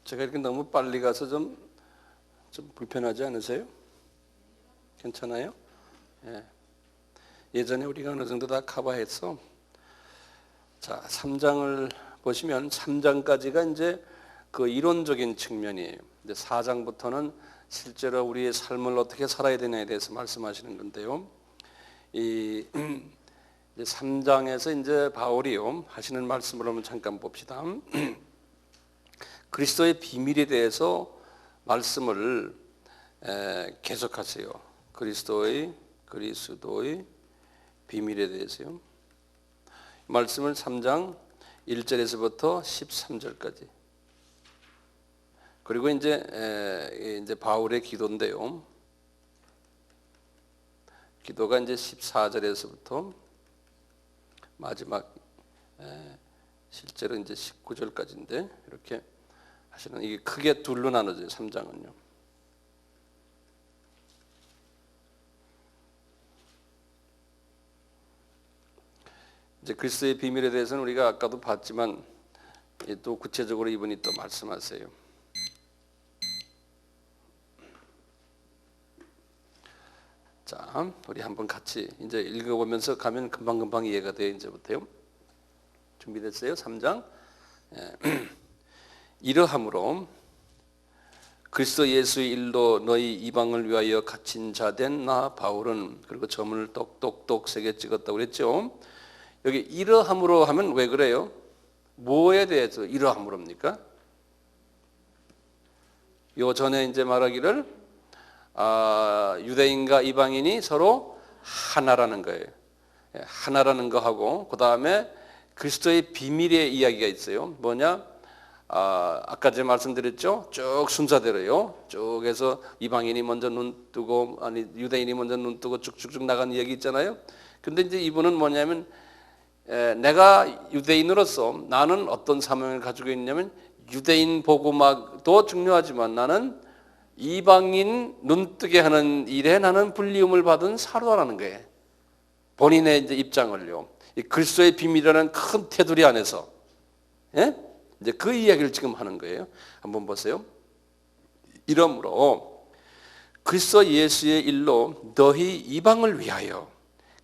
제가 이렇게 너무 빨리 가서 좀 불편하지 않으세요? 괜찮아요? 예. 예전에 우리가 어느 정도 다 커버했어. 자, 3장을 보시면 3장까지가 이제 그 이론적인 측면이에요. 이제 4장부터는 실제로 우리의 삶을 어떻게 살아야 되냐에 대해서 말씀하시는 건데요. 이 3장에서 이제 바울이요 하시는 말씀을 한번 잠깐 봅시다. 그리스도의 비밀에 대해서 말씀을 계속하세요. 그리스도의 비밀에 대해서요. 말씀을 3장 1절에서부터 13절까지. 그리고 이제 바울의 기도인데요. 기도가 이제 14절에서부터 마지막 실제로 이제 19절까지인데 이렇게 하시는, 이게 크게 둘로 나눠져요. 3장은요. 이제 그리스도의 비밀에 대해서는 우리가 아까도 봤지만 또 구체적으로 이분이 또 말씀하세요. 자, 우리 한번 같이 이제 읽어보면서 가면 금방 이해가 돼요. 이제부터요. 준비됐어요? 3장. 이러함으로 그리스도 예수의 일로 너희 이방을 위하여 갇힌 자 된 나 바울은, 그리고 점을 똑똑똑 세게 찍었다고 그랬죠. 여기 이러함으로 하면 왜 그래요? 뭐에 대해서 이러함으로입니까? 요 전에 이제 말하기를 유대인과 이방인이 서로 하나라는 거예요. 하나라는 거하고 그 다음에 그리스도의 비밀의 이야기가 있어요. 뭐냐? 아까 제가 말씀드렸죠? 쭉 순서대로요. 쭉 해서 이방인이 먼저 눈 뜨고, 유대인이 먼저 눈 뜨고 쭉쭉쭉 나간 이야기 있잖아요. 근데 이제 이분은 뭐냐면, 내가 유대인으로서 나는 어떤 사명을 가지고 있냐면, 유대인 복음도 중요하지만 나는 이방인 눈뜨게 하는 일에 나는 불리움을 받은 사도라는 거예요. 본인의 이제 입장을요. 이 그리스도의 비밀이라는 큰 테두리 안에서, 이제 그 이야기를 지금 하는 거예요. 한번 보세요. 이러므로 그리스도 예수의 일로 너희 이방을 위하여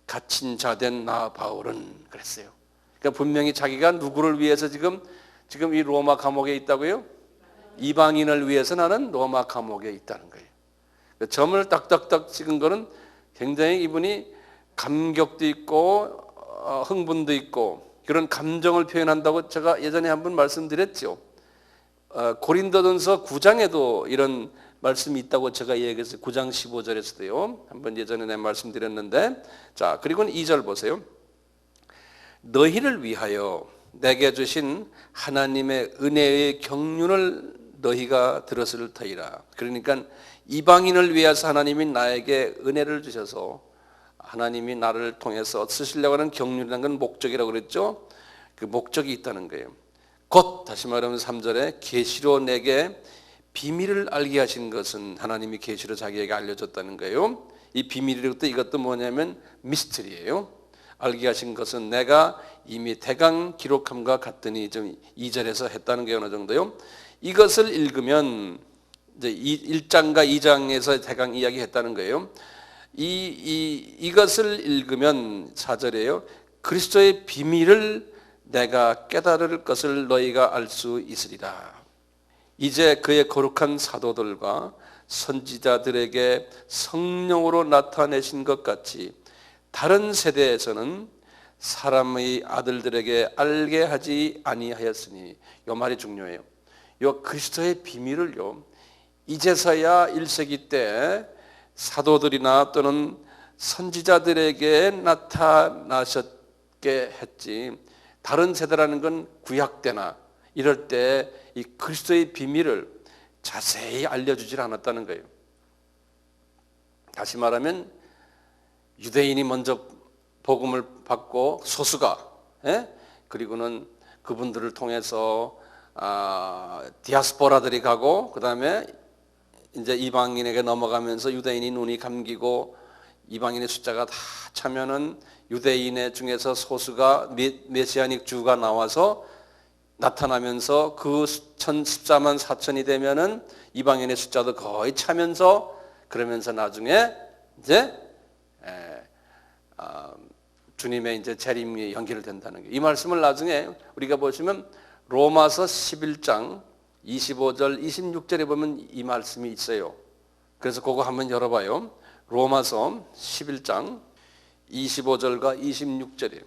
갇힌 자 된 나 바울은 그랬어요. 그러니까 분명히 자기가 누구를 위해서 지금 이 로마 감옥에 있다고요? 이방인을 위해서 나는 로마 감옥에 있다는 거예요. 점을 딱딱딱 찍은 거는 굉장히 이분이 감격도 있고 흥분도 있고 그런 감정을 표현한다고 제가 예전에 한번 말씀드렸죠. 고린도전서 9장에도 이런 말씀이 있다고 제가 얘기했어요. 9장 15절에서도요. 한번 예전에 내가 말씀드렸는데, 자, 그리고는 2절 보세요. 너희를 위하여 내게 주신 하나님의 은혜의 경륜을 너희가 들었을 터이라. 그러니까 이방인을 위해서 하나님이 나에게 은혜를 주셔서 하나님이 나를 통해서 쓰시려고 하는 경륜이라는 건 목적이라고 그랬죠. 그 목적이 있다는 거예요. 곧 다시 말하면 3절에 계시로 내게 비밀을 알게 하신 것은 하나님이 계시로 자기에게 알려줬다는 거예요. 이 비밀이것도 이것도 뭐냐면 미스터리예요. 알게 하신 것은 내가 이미 대강 기록함과 같더니 좀 2절에서 했다는 게 어느 정도요. 이것을 읽으면 이제 1장과 2장에서 대강 이야기했다는 거예요. 이것을 읽으면 4절에요. 그리스도의 비밀을 내가 깨달을 것을 너희가 알 수 있으리라. 이제 그의 거룩한 사도들과 선지자들에게 성령으로 나타내신 것 같이 다른 세대에서는 사람의 아들들에게 알게 하지 아니하였으니, 이 말이 중요해요. 이 그리스도의 비밀을요, 이제서야 1세기 때 사도들이나 또는 선지자들에게 나타나셨게 했지, 다른 세대라는 건 구약 때나 이럴 때 이 그리스도의 비밀을 자세히 알려주질 않았다는 거예요. 다시 말하면 유대인이 먼저 복음을 받고 소수가, 그리고는 그분들을 통해서 디아스포라들이 가고, 그 다음에 이제 이방인에게 넘어가면서 유대인이 눈이 감기고 이방인의 숫자가 다 차면은 유대인의 중에서 소수가 메시아닉 주가 나와서 나타나면서 그 14만 4천이 되면은 이방인의 숫자도 거의 차면서 그러면서 나중에 이제 주님의 이제 재림이 연결된다는 게, 이 말씀을 나중에 우리가 보시면 로마서 11장 25절 26절에 보면 이 말씀이 있어요. 그래서 그거 한번 열어봐요. 로마서 11장 25절과 26절이에요.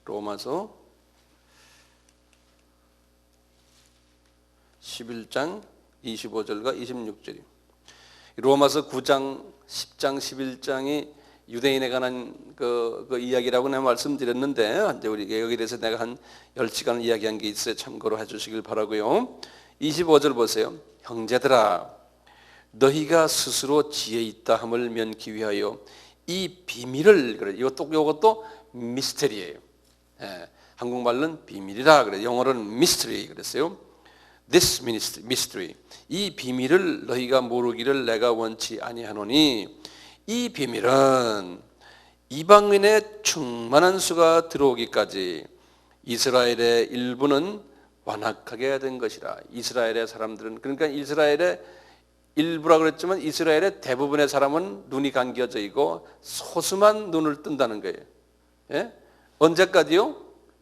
로마서 11장 25절과 26절이에요. 로마서 9장, 10장, 11장이 유대인에 관한 그 이야기라고 내가 말씀드렸는데, 이제 우리 여기에 대해서 내가 한 10시간을 이야기한 게 있어요. 참고로 해주시길 바라고요. 25절 보세요. 형제들아, 너희가 스스로 지혜 있다 함을 면키 위하여 이 비밀을, 그래, 이것도 미스터리예요. 한국말로는 비밀이라 그래. 영어로는 mystery 그랬어요. This mystery. 이 비밀을 너희가 모르기를 내가 원치 아니하노니, 이 비밀은 이방인의 충만한 수가 들어오기까지 이스라엘의 일부는 완악하게 된 것이라. 이스라엘의 사람들은, 그러니까 이스라엘의 일부라 그랬지만 이스라엘의 대부분의 사람은 눈이 감겨져 있고 소수만 눈을 뜬다는 거예요. 예? 언제까지요?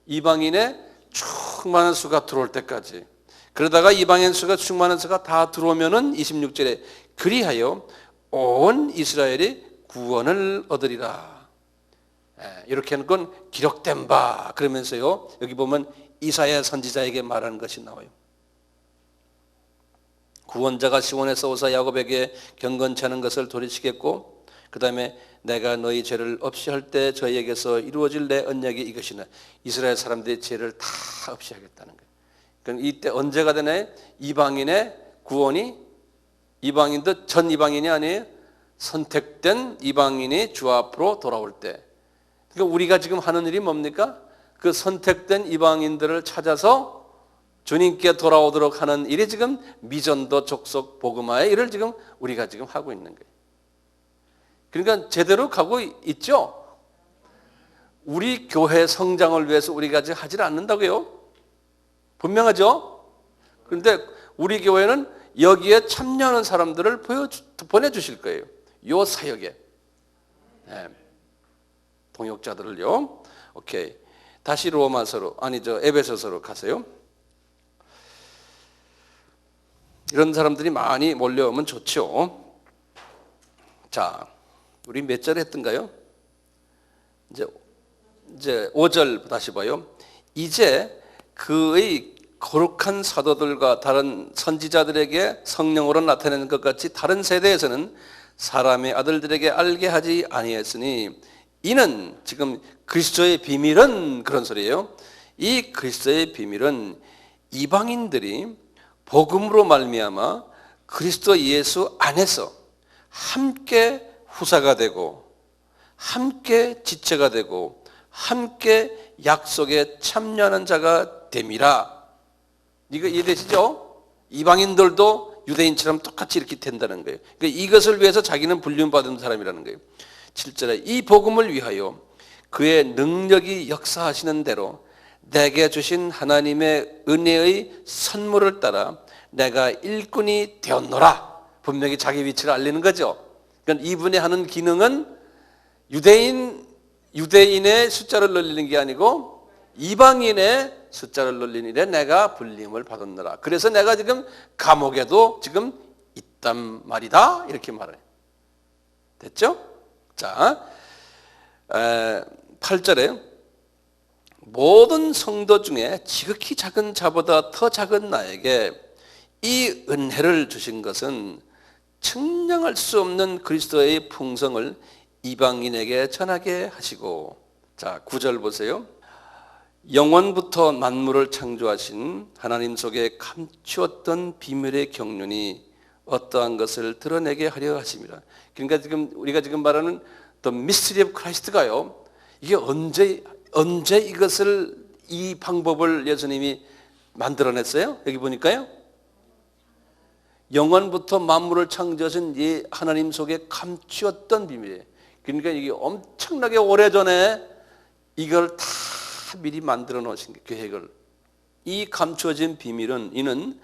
이방인의 충만한 수가 들어올 때까지. 그러다가 이방인 수가 충만한 수가 다 들어오면은 26절에 그리하여 온 이스라엘이 구원을 얻으리라. 이렇게 하는 건 기록된 바. 그러면서요, 여기 보면 이사야 선지자에게 말하는 것이 나와요. 구원자가 시온에서 오사 야곱에게 경건치 않은 것을 돌이키겠고, 그 다음에 내가 너희 죄를 없이 할 때 저희에게서 이루어질 내 언약이 이것이나, 이스라엘 사람들의 죄를 다 없이 하겠다는 거예요. 그럼 이때 언제가 되나요? 이방인의 구원이, 이방인도 전 이방인이 아니에요. 선택된 이방인이 주 앞으로 돌아올 때. 그러니까 우리가 지금 하는 일이 뭡니까? 그 선택된 이방인들을 찾아서 주님께 돌아오도록 하는 일이 지금 미전도 족속 복음화의 일을 지금 우리가 지금 하고 있는 거예요. 그러니까 제대로 가고 있죠. 우리 교회 성장을 위해서 우리가 지금 하질 않는다고요. 분명하죠. 그런데 우리 교회는 여기에 참여하는 사람들을 보내주실 거예요. 요 사역에. 동역자들을요. 오케이. 다시 에베소서로 가세요. 이런 사람들이 많이 몰려오면 좋죠. 자, 우리 몇 절 했던가요? 이제 5절 다시 봐요. 이제 그의 거룩한 사도들과 다른 선지자들에게 성령으로 나타내는 것 같이 다른 세대에서는 사람의 아들들에게 알게 하지 아니했으니, 이는 지금 그리스도의 비밀은, 그런 소리예요. 이 그리스도의 비밀은 이방인들이 복음으로 말미암아 그리스도 예수 안에서 함께 후사가 되고 함께 지체가 되고 함께 약속에 참여하는 자가 됨이라. 이거 이해되시죠? 이방인들도 유대인처럼 똑같이 이렇게 된다는 거예요. 그러니까 이것을 위해서 자기는 불륜받은 사람이라는 거예요. 7절에 이 복음을 위하여 그의 능력이 역사하시는 대로 내게 주신 하나님의 은혜의 선물을 따라 내가 일꾼이 되었노라. 분명히 자기 위치를 알리는 거죠. 그러니까 이분이 하는 기능은 유대인의 숫자를 늘리는 게 아니고 이방인의 숫자를 늘리는 일에 내가 불림을 받았노라. 그래서 내가 지금 감옥에도 지금 있단 말이다. 이렇게 말해요. 됐죠? 자, 8절에 모든 성도 중에 지극히 작은 자보다 더 작은 나에게 이 은혜를 주신 것은 측량할 수 없는 그리스도의 풍성을 이방인에게 전하게 하시고. 자, 9절 보세요. 영원부터 만물을 창조하신 하나님 속에 감추었던 비밀의 경륜이 어떠한 것을 드러내게 하려 하십니다. 그러니까 지금 우리가 지금 말하는 The Mystery of Christ가요, 이게 언제 이것을, 이 방법을 예수님이 만들어냈어요? 여기 보니까요, 영원부터 만물을 창조하신 이 하나님 속에 감추었던 비밀이에요. 그러니까 이게 엄청나게 오래전에 이걸 다 미리 만들어 놓으신 게 계획을. 이 감추어진 비밀은 이는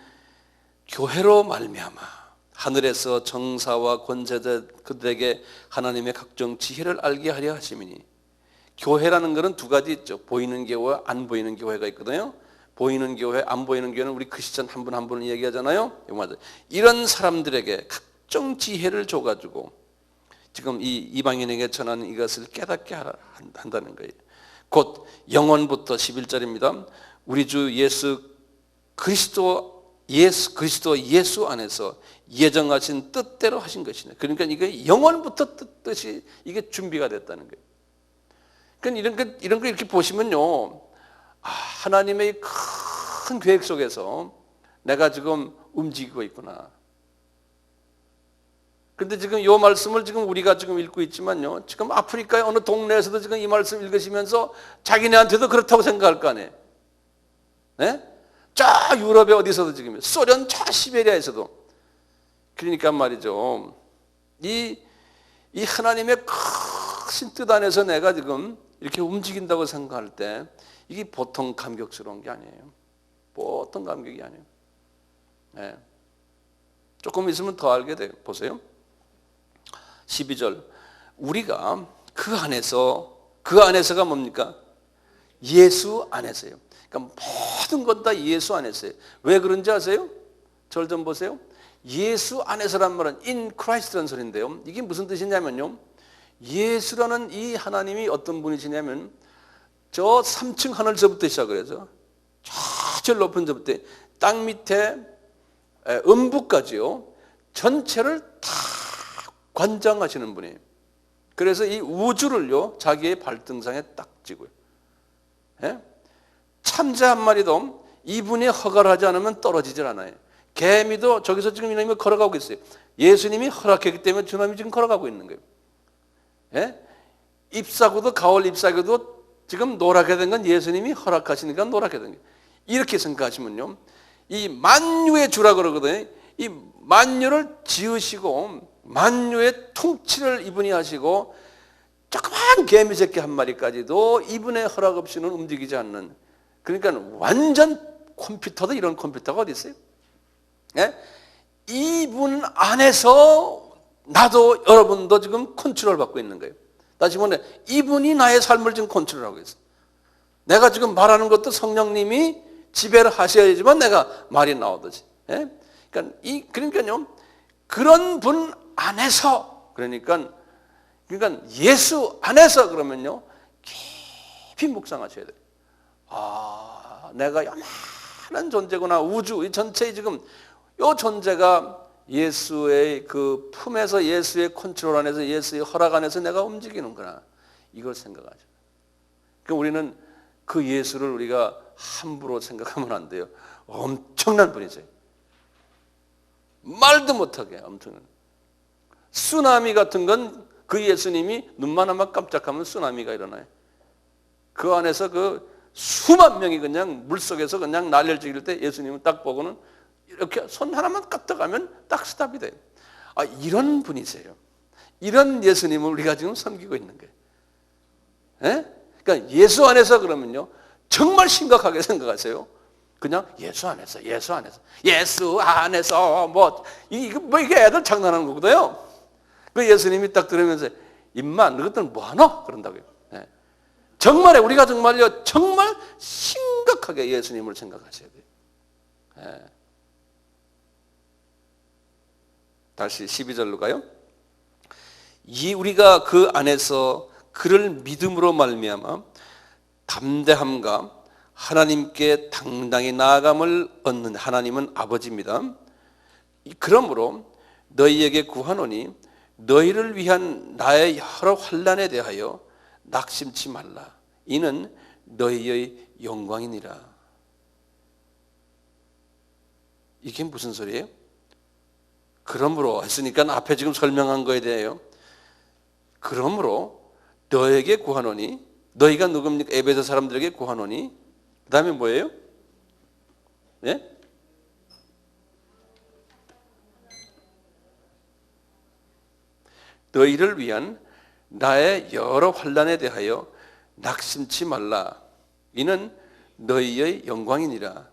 교회로 말미암아 하늘에서 정사와 권세자 그들에게 하나님의 각종 지혜를 알게 하려 하심이니. 교회라는 것은 두 가지 있죠. 보이는 교회와 안 보이는 교회가 있거든요. 보이는 교회, 안 보이는 교회는 우리 크리스천 한 분 한 분을 얘기하잖아요. 이런 사람들에게 각종 지혜를 줘가지고 지금 이 이방인에게 전하는 이것을 깨닫게 한다는 거예요. 곧 영원부터 11절입니다. 우리 주 예수 그리스도 예수 안에서 예정하신 뜻대로 하신 것이네. 그러니까 이게 영원부터 뜻이 이게 준비가 됐다는 거예요. 그러니까 이런 거 이렇게 보시면요, 하나님의 큰 계획 속에서 내가 지금 움직이고 있구나. 근데 지금 이 말씀을 지금 우리가 지금 읽고 있지만요, 지금 아프리카의 어느 동네에서도 지금 이 말씀 읽으시면서 자기네한테도 그렇다고 생각할 거 아니에요. 네? 저 유럽의 어디서도 지금, 소련 저 시베리아에서도. 그러니까 말이죠, 이 하나님의 크신 뜻 안에서 내가 지금 이렇게 움직인다고 생각할 때 이게 보통 감격스러운 게 아니에요. 보통 감격이 아니에요. 네. 조금 있으면 더 알게 돼요. 보세요. 12절. 우리가 그 안에서가 뭡니까? 예수 안에서요. 그러니까 모든 건 다 예수 안에서요. 왜 그런지 아세요? 절 좀 보세요. 예수 안에서란 말은 in Christ라는 소리인데요. 이게 무슨 뜻이냐면요, 예수라는 이 하나님이 어떤 분이시냐면 저 3층 하늘서부터 시작을 해서 저 높은 데부터 땅 밑에 음부까지요, 전체를 다 관장하시는 분이에요. 그래서 이 우주를요 자기의 발등상에 딱 쥐고요. 예? 참새 한 마리도 이분이 허가를 하지 않으면 떨어지질 않아요. 개미도 저기서 지금 이놈이 걸어가고 있어요. 예수님이 허락했기 때문에 저놈이 지금 걸어가고 있는 거예요. 예? 잎사귀도, 가을 잎사귀도 지금 노랗게 된 건 예수님이 허락하시니까 노랗게 된 거예요. 이렇게 생각하시면요, 이 만유의 주라 그러거든요. 이 만유를 지으시고 만유의 통치를 이분이 하시고 조그만 개미 새끼 한 마리까지도 이분의 허락 없이는 움직이지 않는, 그러니까 완전 컴퓨터도 이런 컴퓨터가 어디 있어요? 예? 이분 안에서 나도 여러분도 지금 컨트롤 받고 있는 거예요. 다시 말해, 이분이 나의 삶을 지금 컨트롤하고 있어요. 내가 지금 말하는 것도 성령님이 지배를 하셔야지만 내가 말이 나오듯이. 예? 그러니까요, 그런 분 안에서, 그러니까 예수 안에서 그러면요, 깊이 묵상하셔야 돼요. 내가 요만한 존재구나. 우주, 이 전체의 지금 이 존재가 예수의 그 품에서, 예수의 컨트롤 안에서, 예수의 허락 안에서 내가 움직이는구나. 이걸 생각하죠. 그러니까 우리는 그 예수를 우리가 함부로 생각하면 안 돼요. 엄청난 분이세요. 말도 못하게 엄청난. 쓰나미 같은 건 그 예수님이 눈만 하면 깜짝하면 쓰나미가 일어나요. 그 안에서 그 수만 명이 그냥 물속에서 그냥 난리를 지을 때 예수님은 딱 보고는 이렇게 손 하나만 까딱하면 딱 스탑이 돼요. 이런 분이세요. 이런 예수님을 우리가 지금 섬기고 있는 거예요. 예? 그러니까 예수 안에서 그러면요, 정말 심각하게 생각하세요. 그냥 예수 안에서 이게 애들 장난하는 거거든요. 그 예수님이 딱 들으면서 임마 너희들은 뭐하노? 그런다고요. 예. 정말 우리가 정말요, 정말 심각하게 예수님을 생각하셔야 돼요. 예. 다시 12절로 가요. 우리가 그 안에서 그를 믿음으로 말미암아 담대함과 하나님께 당당히 나아감을 얻는, 하나님은 아버지입니다. 그러므로 너희에게 구하노니 너희를 위한 나의 여러 환난에 대하여 낙심치 말라. 이는 너희의 영광이니라. 이게 무슨 소리예요? 그러므로 했으니까 앞에 지금 설명한 거에 대해요. 그러므로 너에게 구하노니, 너희가 누굽니까? 에베소 사람들에게 구하노니, 그 다음에 뭐예요? 예? 너희를 위한 나의 여러 환난에 대하여 낙심치 말라. 이는 너희의 영광이니라.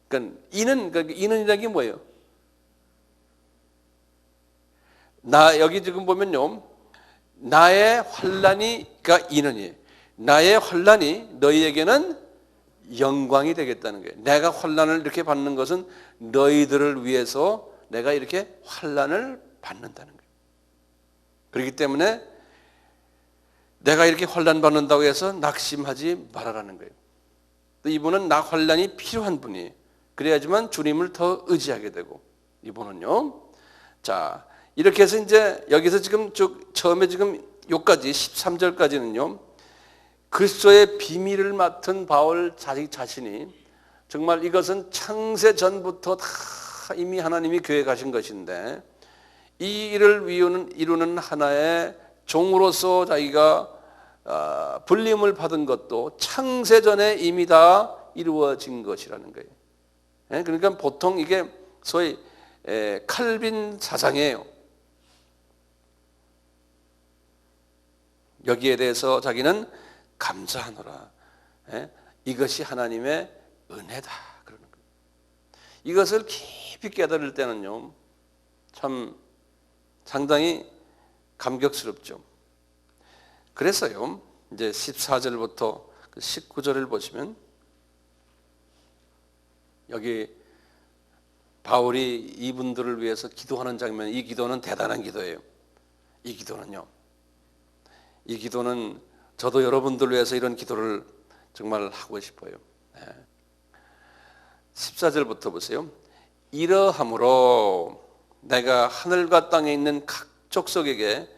그러니까 이는이라는 게 뭐예요? 여기 지금 보면요, 나의 환난이가 이는이에요. 나의 환난이 너희에게는 영광이 되겠다는 거예요. 내가 환난을 이렇게 받는 것은 너희들을 위해서 내가 이렇게 환난을 받는다는 거예요. 그렇기 때문에 내가 이렇게 환난 받는다고 해서 낙심하지 말아라는 거예요. 또 이분은 나 환난이 필요한 분이에요. 그래야지만 주님을 더 의지하게 되고, 이분은요. 자, 이렇게 해서 이제 여기서 지금 처음에 지금 요까지 13절까지는요. 그리스도의 비밀을 맡은 바울 자신이 정말 이것은 창세 전부터 다 이미 하나님이 계획하신 것인데, 이 일을 이루는 하나의 종으로서 자기가 불림을 받은 것도 창세 전에 이미 다 이루어진 것이라는 거예요. 그러니까 보통 이게 소위 칼빈 사상이에요. 여기에 대해서 자기는 감사하노라. 이것이 하나님의 은혜다. 그러는 거예요. 이것을 깊이 깨달을 때는요, 참 상당히 감격스럽죠. 그래서요, 이제 14절부터 19절을 보시면 여기 바울이 이분들을 위해서 기도하는 장면, 이 기도는 대단한 기도예요. 이 기도는 저도 여러분들 위해서 이런 기도를 정말 하고 싶어요. 14절부터 보세요. 이러함으로 내가 하늘과 땅에 있는 각 족속에게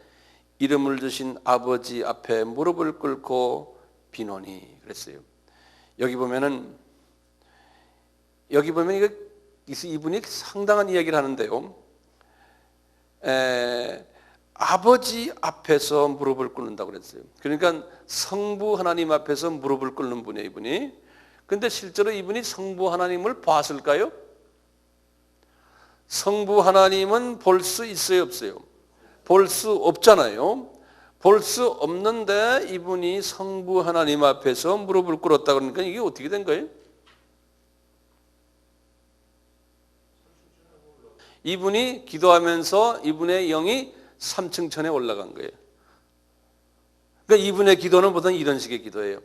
이름을 주신 아버지 앞에 무릎을 꿇고 비노니 그랬어요. 여기 보면 이분이 상당한 이야기를 하는데요. 아버지 앞에서 무릎을 꿇는다고 그랬어요. 그러니까 성부 하나님 앞에서 무릎을 꿇는 분이에요, 이분이. 근데 실제로 이분이 성부 하나님을 봤을까요? 성부 하나님은 볼 수 있어요, 없어요? 볼 수 없잖아요. 볼 수 없는데 이분이 성부 하나님 앞에서 무릎을 꿇었다 그러니까 이게 어떻게 된 거예요? 이분이 기도하면서 이분의 영이 3층 천에 올라간 거예요. 그러니까 이분의 기도는 보통 이런 식의 기도예요.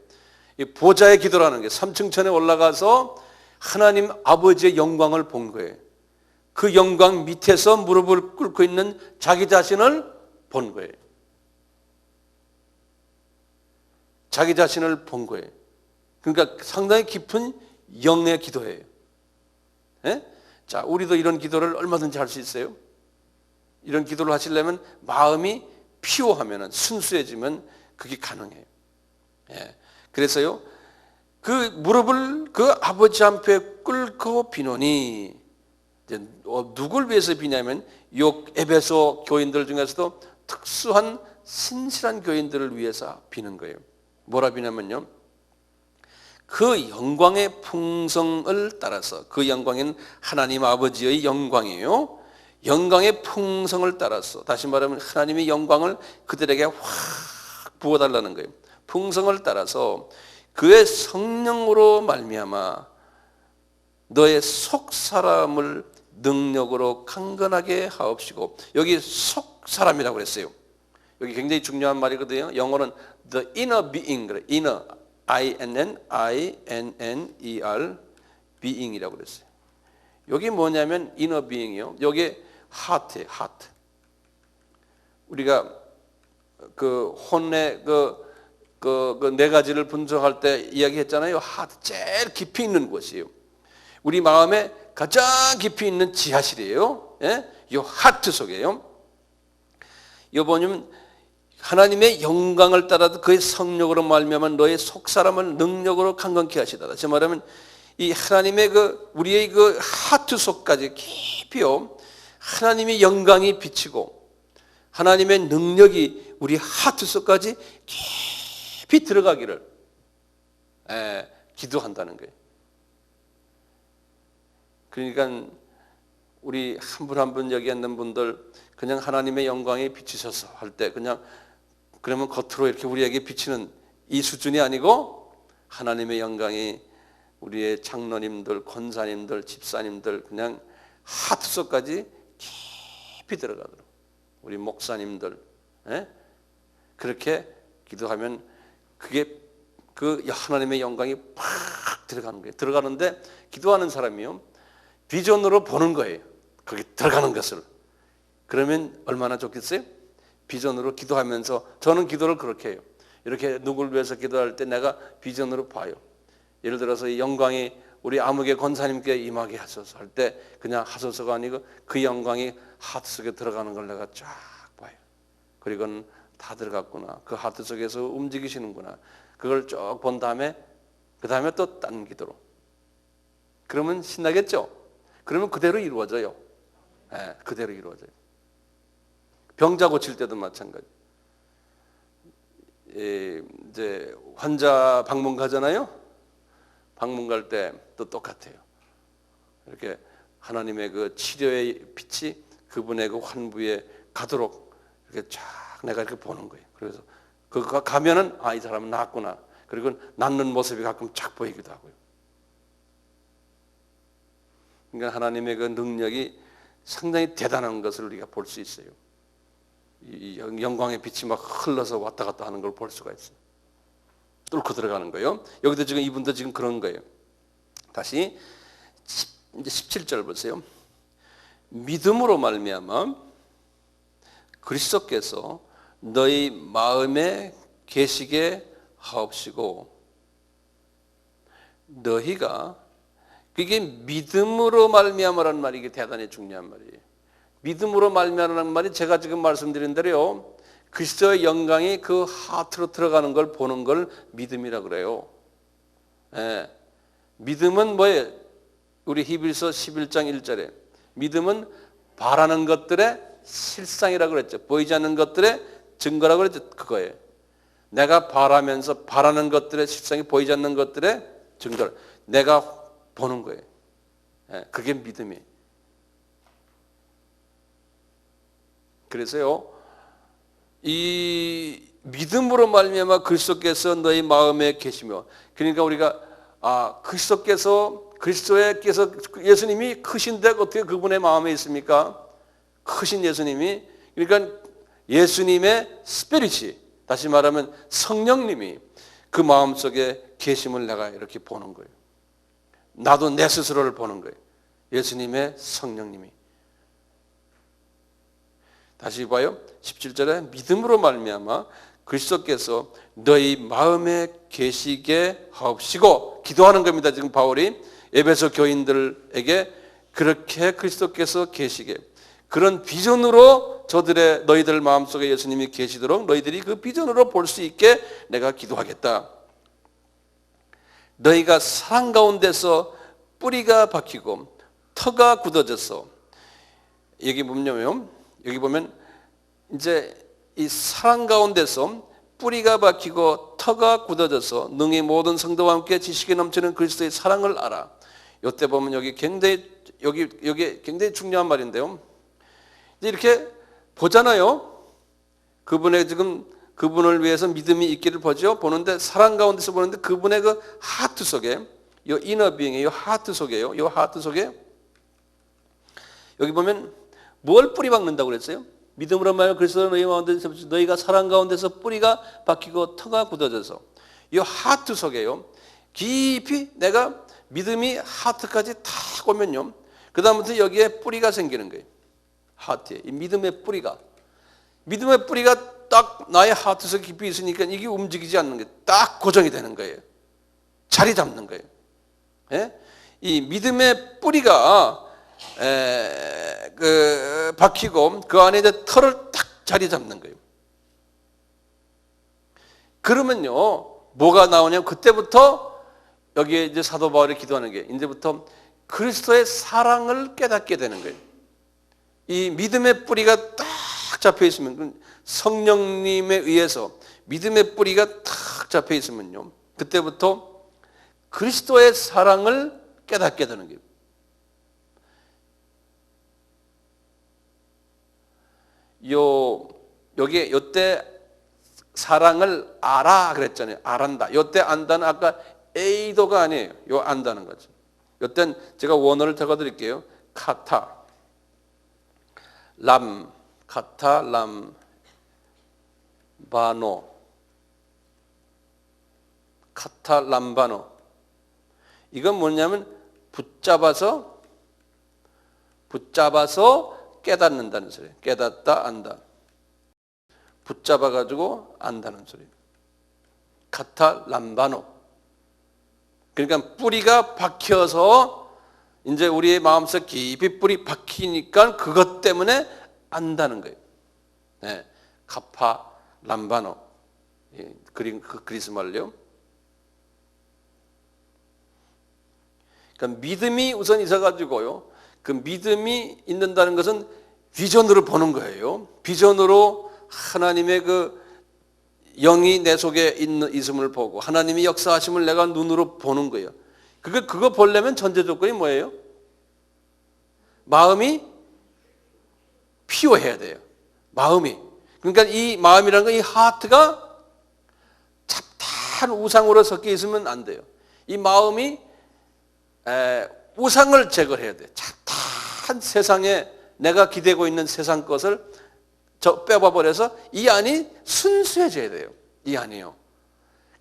보좌의 기도라는 게 3층 천에 올라가서 하나님 아버지의 영광을 본 거예요. 그 영광 밑에서 무릎을 꿇고 있는 자기 자신을 본 거예요. 자기 자신을 본 거예요. 그러니까 상당히 깊은 영의 기도예요. 자, 우리도 이런 기도를 얼마든지 할 수 있어요. 이런 기도를 하시려면 마음이 피오하면, 순수해지면 그게 가능해요. 그래서요, 그 무릎을 그 아버지 앞에 꿇고 비노니, 이제 누굴 위해서 비냐면 요 에베소 교인들 중에서도 특수한 신실한 교인들을 위해서 비는 거예요. 뭐라 비냐면요, 그 영광의 풍성을 따라서, 그 영광은 하나님 아버지의 영광이에요. 영광의 풍성을 따라서, 다시 말하면 하나님의 영광을 그들에게 확 부어달라는 거예요. 풍성을 따라서 그의 성령으로 말미암아 너의 속 사람을 능력으로 강건하게 하옵시고, 여기 속 사람이라고 그랬어요. 여기 굉장히 중요한 말이거든요. 영어는 the inner being, 그래. inner, I-N-N-E-R, being이라고 그랬어요. 여기 뭐냐면 inner being이요. 여기 heart예요, heart. 우리가 그 혼의 그 네 가지를 분석할 때 이야기했잖아요. heart, 제일 깊이 있는 곳이에요. 우리 마음에 가장 깊이 있는 지하실이에요. 이 하트 속에요. 이거 보면 하나님의 영광을 따라서 그의 성령으로 말미암아 너의 속 사람을 능력으로 강건케 하시다. 다시 말하면 이 하나님의 우리의 그 하트 속까지 깊이요, 하나님의 영광이 비치고 하나님의 능력이 우리 하트 속까지 깊이 들어가기를 기도한다는 거예요. 그러니까 우리 한 분 한 분 여기 있는 분들 그냥 하나님의 영광에 비치셔서 할 때 그러면 겉으로 이렇게 우리에게 비치는 이 수준이 아니고 하나님의 영광이 우리의 장로님들, 권사님들, 집사님들 그냥 하트 속까지 깊이 들어가도록 우리 목사님들 그렇게 기도하면 그게 그 하나님의 영광이 팍 들어가는 거예요. 들어가는데 기도하는 사람이요 비전으로 보는 거예요. 거기 들어가는 것을. 그러면 얼마나 좋겠어요? 비전으로 기도하면서 저는 기도를 그렇게 해요. 이렇게 누구를 위해서 기도할 때 내가 비전으로 봐요. 예를 들어서 이 영광이 우리 아무개 권사님께 임하게 하소서 할 때 그냥 하소서가 아니고 그 영광이 하트 속에 들어가는 걸 내가 쫙 봐요. 그리고는 다 들어갔구나. 그 하트 속에서 움직이시는구나. 그걸 쭉 본 다음에 그 다음에 또 딴 기도로. 그러면 신나겠죠? 그러면 그대로 이루어져요. 그대로 이루어져요. 병자 고칠 때도 마찬가지. 이제 환자 방문 가잖아요. 방문 갈 때 또 똑같아요. 이렇게 하나님의 그 치료의 빛이 그분의 그 환부에 가도록 이렇게 쫙 내가 이렇게 보는 거예요. 그래서 그거 가면은 이 사람은 낫구나. 그리고 낫는 모습이 가끔 쫙 보이기도 하고요. 그러니까 하나님의 그 능력이 상당히 대단한 것을 우리가 볼 수 있어요. 이 영광의 빛이 막 흘러서 왔다 갔다 하는 걸 볼 수가 있어요. 뚫고 들어가는 거예요. 여기도 지금 이분도 지금 그런 거예요. 다시 이제 17절 보세요. 믿음으로 말미암아 그리스도께서 너희 마음에 계시게 하옵시고 너희가 그게 믿음으로 말미암아라는 말이 이게 대단히 중요한 말이에요. 믿음으로 말미암아라는 말이 제가 지금 말씀드린 대로요. 그리스도의 영광이 그 하트로 들어가는 걸 보는 걸 믿음이라고 그래요. 믿음은 뭐예요? 우리 히브리서 11장 1절에 믿음은 바라는 것들의 실상이라고 그랬죠. 보이지 않는 것들의 증거라고 그랬죠. 그거예요. 내가 바라면서 바라는 것들의 실상이 보이지 않는 것들의 증거를 내가 보는 거예요. 그게 믿음이에요. 그래서요. 이 믿음으로 말미암아 그리스도께서 너희 마음에 계시며 그러니까 우리가 그리스도께서 예수님이 크신데 어떻게 그분의 마음에 있습니까? 크신 예수님이 그러니까 예수님의 스피릿이 다시 말하면 성령님이 그 마음속에 계심을 내가 이렇게 보는 거예요. 나도 내 스스로를 보는 거예요. 예수님의 성령님이. 다시 봐요. 17절에 믿음으로 말미암아 그리스도께서 너희 마음에 계시게 하옵시고 기도하는 겁니다. 지금 바울이 에베소 교인들에게 그렇게 그리스도께서 계시게 그런 비전으로 너희들 마음속에 예수님이 계시도록 너희들이 그 비전으로 볼 수 있게 내가 기도하겠다. 너희가 사랑 가운데서 뿌리가 박히고 터가 굳어져서 여기 보면 이제 이 사랑 가운데서 뿌리가 박히고 터가 굳어져서 능히 모든 성도와 함께 지식이 넘치는 그리스도의 사랑을 알아. 이때 보면 여기 굉장히 중요한 말인데요. 이제 이렇게 보잖아요. 그분을 위해서 믿음이 있기를 보는데 사랑 가운데서 보는데 그분의 그 하트 속에 이 이너빙의 이 하트 속에요. 이 하트 속에 여기 보면 뭘 뿌리 박는다고 그랬어요? 믿음으로 말하면 그리스도 너희 가운데서 너희가 사랑 가운데서 뿌리가 박히고 터가 굳어져서 이 하트 속에요. 깊이 내가 믿음이 하트까지 탁 오면요. 그 다음부터 여기에 뿌리가 생기는 거예요. 하트에 이 믿음의 뿌리가 딱 나의 하트 속에 깊이 있으니까 이게 움직이지 않는 게 딱 고정이 되는 거예요. 자리 잡는 거예요. 이 믿음의 뿌리가 박히고 그 안에 이제 털을 딱 자리 잡는 거예요. 그러면요, 뭐가 나오냐면 그때부터 여기에 이제 사도 바울이 기도하는 게 이제부터 그리스도의 사랑을 깨닫게 되는 거예요. 이 믿음의 뿌리가 딱 잡혀 있으면 성령님에 의해서 믿음의 뿌리가 딱 잡혀 있으면요, 그때부터 그리스도의 사랑을 깨닫게 되는 거예요. 요때 사랑을 알아 그랬잖아요. 알한다. 요때 안다는 아까 에이도가 아니에요. 요 안다는 거죠. 요땐 제가 원어를 적어 드릴게요. 카타 람 카타 람 바노 카타 람바노. 이건 뭐냐면 붙잡아서 깨닫는다는 소리예요. 깨닫다 안다. 붙잡아 가지고 안다는 소리예요. 카타 람바노. 그러니까 뿌리가 박혀서 이제 우리의 마음속 깊이 뿌리 박히니까 그것 때문에 안다는 거예요. 네. 카파 람바노. 예, 그리스 말로요. 그러니까 믿음이 우선 있어가지고요. 그 믿음이 있는다는 것은 비전으로 보는 거예요. 비전으로 하나님의 그 영이 내 속에 있음을 보고 하나님이 역사하심을 내가 눈으로 보는 거예요. 그거 보려면 전제 조건이 뭐예요? 마음이 피어해야 돼요. 마음이. 그러니까 이 마음이라는 건 이 하트가 잡다한 우상으로 섞여 있으면 안 돼요. 이 마음이 우상을 제거해야 돼요. 잡다한 세상에 내가 기대고 있는 세상 것을 빼봐버려서 이 안이 순수해져야 돼요. 이 안이요.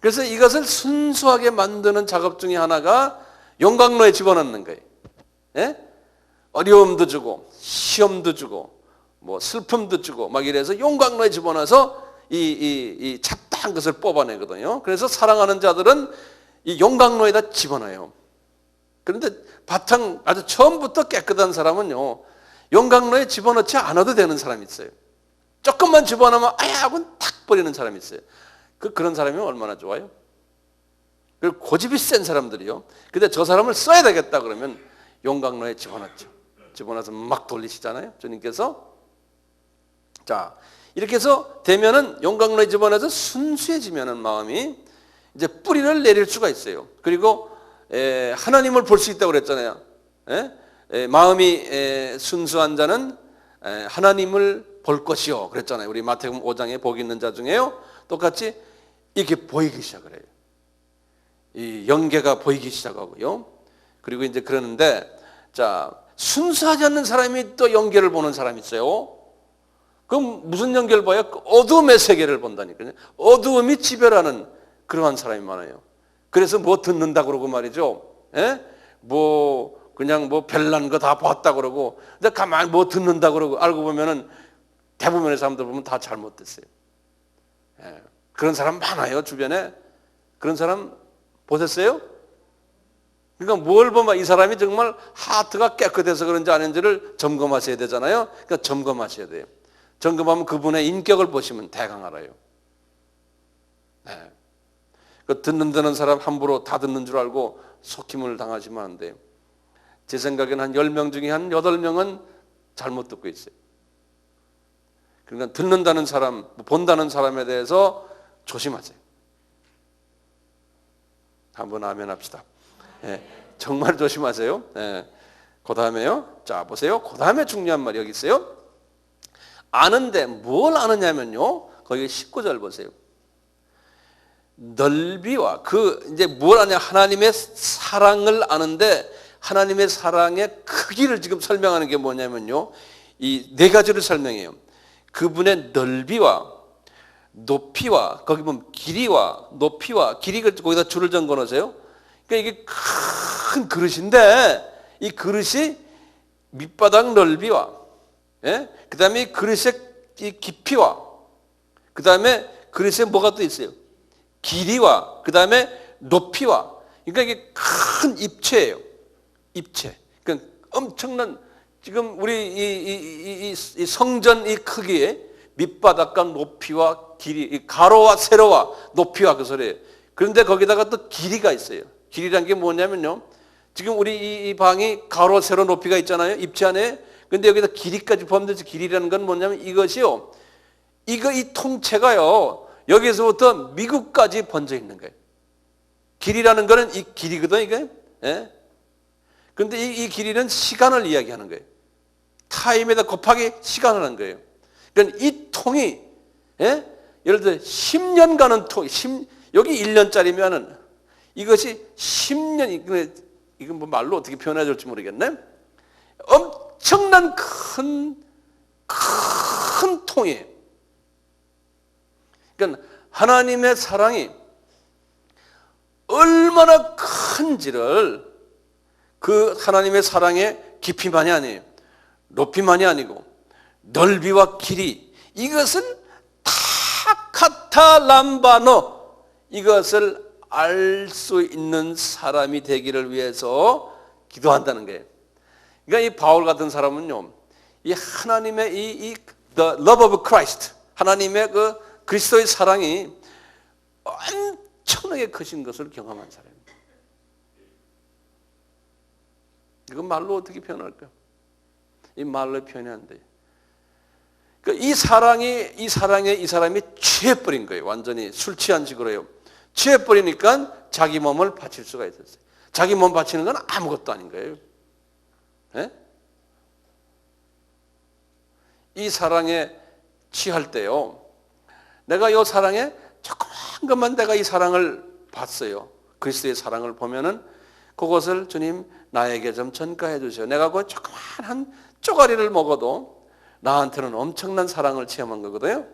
그래서 이것을 순수하게 만드는 작업 중에 하나가 용광로에 집어넣는 거예요. 예? 어려움도 주고 시험도 주고 뭐 슬픔도 주고 막 이래서 용광로에 집어넣어서 이 잡다한 것을 뽑아내거든요. 그래서 사랑하는 자들은 이 용광로에다 집어넣어요. 그런데 바탕 아주 처음부터 깨끗한 사람은요, 용광로에 집어넣지 않아도 되는 사람이 있어요. 조금만 집어넣으면 아야 하고 탁 버리는 사람이 있어요. 그런 사람이 얼마나 좋아요? 그리고 고집이 센 사람들이요. 근데 저 사람을 써야 되겠다 그러면 용광로에 집어넣죠. 집어넣어서 막 돌리시잖아요. 주님께서. 자, 이렇게 해서 되면은 용광로에 집어넣어서 순수해지면은 마음이 이제 뿌리를 내릴 수가 있어요. 그리고 하나님을 볼 수 있다고 그랬잖아요. 마음이 순수한 자는 하나님을 볼 것이요 그랬잖아요. 우리 마태복음 5장에 복 있는 자 중에요. 똑같이 이렇게 보이기 시작을 해요. 이 영계가 보이기 시작하고요. 그리고 이제 그러는데 자, 순수하지 않는 사람이 또 영계를 보는 사람이 있어요. 그럼 무슨 영계를 봐요? 어둠의 세계를 본다니까요. 어두움이 지배하는 그러한 사람이 많아요. 그래서 뭐 듣는다 그러고 말이죠. 뭐 그냥 뭐 별난 거 다 봤다 그러고, 근데 가만히 뭐 듣는다 그러고 알고 보면은 대부분의 사람들 보면 다 잘못됐어요. 그런 사람 많아요 주변에. 그런 사람 보셨어요? 그러니까 뭘 보면 이 사람이 정말 하트가 깨끗해서 그런지 아닌지를 점검하셔야 되잖아요. 그러니까 점검하셔야 돼요. 점검하면 그분의 인격을 보시면 대강 알아요. 그 듣는 사람 함부로 다 듣는 줄 알고 속임을 당하시면 안 돼요. 제 생각에는 한 10명 중에 한 8명은 잘못 듣고 있어요. 그러니까 듣는다는 사람, 본다는 사람에 대해서 조심하세요. 한번 아멘 합시다. 정말 조심하세요. 그 다음에요. 자, 보세요. 그 다음에 중요한 말이 여기 있어요. 아는데 뭘 아느냐면요. 거기 19절 보세요. 넓이와 이제 뭘 아냐. 하나님의 사랑을 아는데 하나님의 사랑의 크기를 지금 설명하는 게 뭐냐면요. 이 네 가지를 설명해요. 그분의 넓이와 높이와 거기 보면 길이와 높이와 길이가 거기다 줄을 적어 놓으세요. 그러니까 이게 큰 그릇인데 이 그릇이 밑바닥 넓이와 그 다음에 이 그릇의 이 깊이와 그 다음에 그릇에 뭐가 또 있어요? 길이와 그 다음에 높이와 그러니까 이게 큰 입체예요. 입체. 그러니까 엄청난 지금 우리 이 성전 이 크기에 밑바닥과 높이와 길이, 가로와 세로와 높이와 그 소리예요. 그런데 거기다가 또 길이가 있어요. 길이란 게 뭐냐면요. 지금 우리 이 방이 가로, 세로, 높이가 있잖아요. 입체 안에. 근데 여기다 길이까지 포함돼서 길이라는 건 뭐냐면 이것이요. 이 통째가요. 여기서부터 미국까지 번져 있는 거예요. 길이라는 거는 이 길이거든, 이게. 그런데 이 길이는 시간을 이야기하는 거예요. 타임에다 곱하기 시간을 하는 거예요. 그러니까 이 통이, 예를 들어 10년간은 여기 1년짜리면은 이것이 10년, 이건 뭐 말로 어떻게 표현해야 될지 모르겠네. 엄청난 큰 통이에요. 그러니까 하나님의 사랑이 얼마나 큰지를 그 하나님의 사랑의 깊이만이 아니에요. 높이만이 아니고 넓이와 길이, 이것을 다 카탈람바노, 이것을 알 수 있는 사람이 되기를 위해서 기도한다는 거예요. 그러니까 이 바울 같은 사람은요, 이 하나님의 the love of Christ, 하나님의 그 그리스도의 사랑이 엄청나게 크신 것을 경험한 사람입니다. 이건 말로 어떻게 표현할까요? 이 말로 표현이 안 돼요. 이 사랑에 이 사람이 취해버린 거예요. 완전히 술 취한 식으로요. 취해버리니까 자기 몸을 바칠 수가 있었어요. 자기 몸 바치는 건 아무것도 아닌 거예요. 네? 이 사랑에 취할 때요, 내가 이 사랑에 조그만 것만 내가 이 사랑을 봤어요. 그리스도의 사랑을 보면은 그것을 주님 나에게 좀 전가해 주세요. 내가 그 조그만한 쪼가리를 먹어도 나한테는 엄청난 사랑을 체험한 거거든요.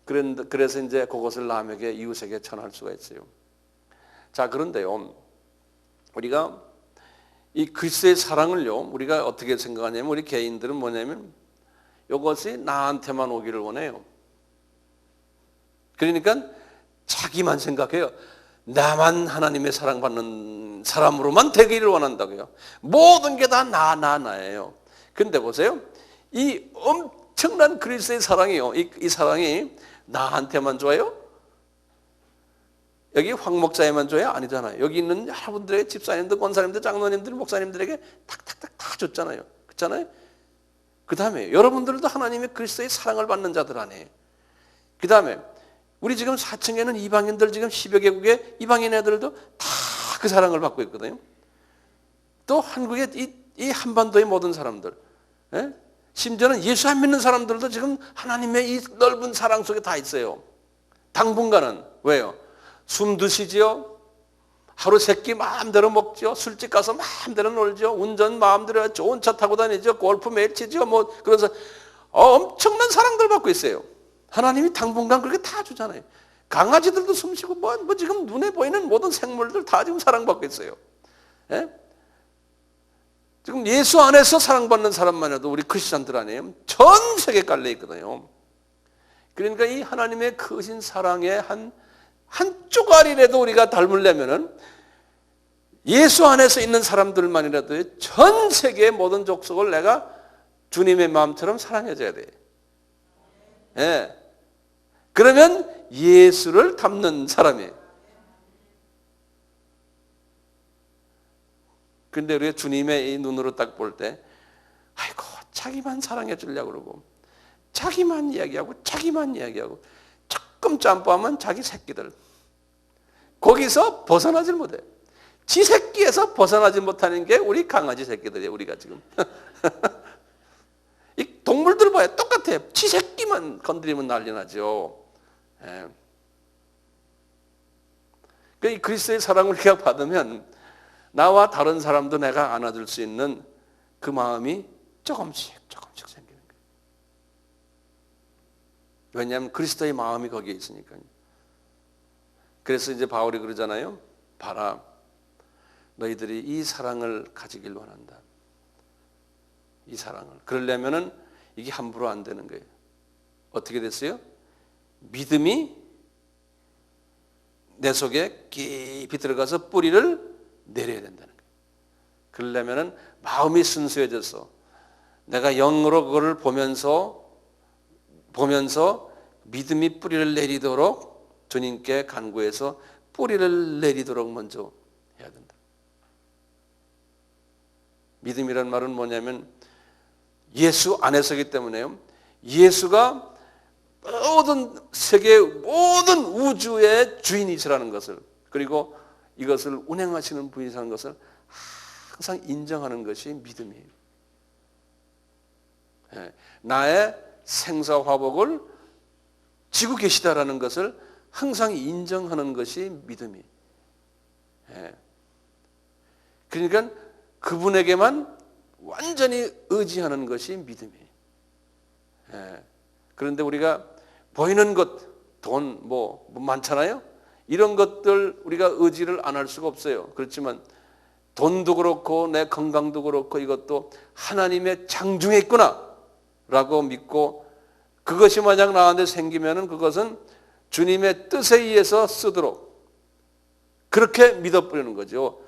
그래서 이제 그것을 남에게, 이웃에게 전할 수가 있어요. 자, 그런데요, 우리가 이 그리스도의 사랑을요, 우리가 어떻게 생각하냐면, 우리 개인들은 뭐냐면 이것이 나한테만 오기를 원해요. 그러니까 자기만 생각해요. 나만 하나님의 사랑받는 사람으로만 되기를 원한다고요. 모든 게 다 나예요. 근데 보세요, 이 엄청난 그리스도의 사랑이요, 이 사랑이 나한테만 줘요? 여기 황 목사에만 줘요? 아니잖아요. 여기 있는 여러분들에게, 집사님들, 권사님들, 장로님들, 목사님들에게 탁탁탁 다 줬잖아요. 그렇잖아요? 그 다음에 여러분들도 하나님의 그리스도의 사랑을 받는 자들 아니에요. 그 다음에 우리 지금 4층에는 이방인들, 지금 10여 개국의 이방인 애들도 다 그 사랑을 받고 있거든요. 또 한국의 이 한반도의 모든 사람들, 예? 심지어는 예수 안 믿는 사람들도 지금 하나님의 이 넓은 사랑 속에 다 있어요. 당분간은. 왜요? 숨 드시지요? 하루 세 끼 마음대로 먹죠? 술집 가서 마음대로 놀죠? 운전 마음대로, 좋은 차 타고 다니죠? 골프 매일 치죠? 그래서 엄청난 사랑들 받고 있어요. 하나님이 당분간 그렇게 다 주잖아요. 강아지들도 숨쉬고 지금 눈에 보이는 모든 생물들 다 지금 사랑받고 있어요. 예? 지금 예수 안에서 사랑받는 사람만 해도 우리 크리스찬들 아니에요? 전 세계에 깔려 있거든요. 그러니까 이 하나님의 크신 사랑의 한 쪼가리라도 우리가 닮으려면은 예수 안에서 있는 사람들만이라도 전 세계의 모든 족속을 내가 주님의 마음처럼 사랑해줘야 돼. 예. 그러면 예수를 닮는 사람이에요. 근데 우리가 주님의 이 눈으로 딱 볼 때, 아이고, 자기만 사랑해 주려고 그러고, 자기만 이야기하고, 조금 짬뽕하면 자기 새끼들. 거기서 벗어나질 못해. 지 새끼에서 벗어나지 못하는 게 우리 강아지 새끼들이에요, 우리가 지금. 이 동물들 봐요. 똑같아요. 지 새끼만 건드리면 난리 나죠. 예. 이 그리스도의 사랑을 우리가 받으면 나와 다른 사람도 내가 안아줄 수 있는 그 마음이 조금씩 생기는 거예요. 왜냐하면 그리스도의 마음이 거기에 있으니까요. 그래서 이제 바울이 그러잖아요. 봐라, 너희들이 이 사랑을 가지길 원한다. 이 사랑을. 그러려면은 이게 함부로 안 되는 거예요. 어떻게 됐어요? 믿음이 내 속에 깊이 들어가서 뿌리를 내려야 된다는 거예요. 그러려면은 마음이 순수해져서 내가 영으로 그거를 보면서 믿음이 뿌리를 내리도록 주님께 간구해서 뿌리를 내리도록 먼저 해야 된다. 믿음이란 말은 뭐냐면 예수 안에서기 때문에요. 예수가 모든 세계, 모든 우주의 주인이시라는 것을, 그리고 이것을 운행하시는 분이라는 것을 항상 인정하는 것이 믿음이에요. 나의 생사화복을 지고 계시다라는 것을 항상 인정하는 것이 믿음이. 그러니까 그분에게만 완전히 의지하는 것이 믿음이. 그런데 우리가 보이는 것, 돈, 뭐 많잖아요. 이런 것들 우리가 의지를 안 할 수가 없어요. 그렇지만 돈도 그렇고 내 건강도 그렇고 이것도 하나님의 장중에 있구나 라고 믿고 그것이 만약 나한테 생기면은 그것은 주님의 뜻에 의해서 쓰도록 그렇게 믿어버리는 거죠.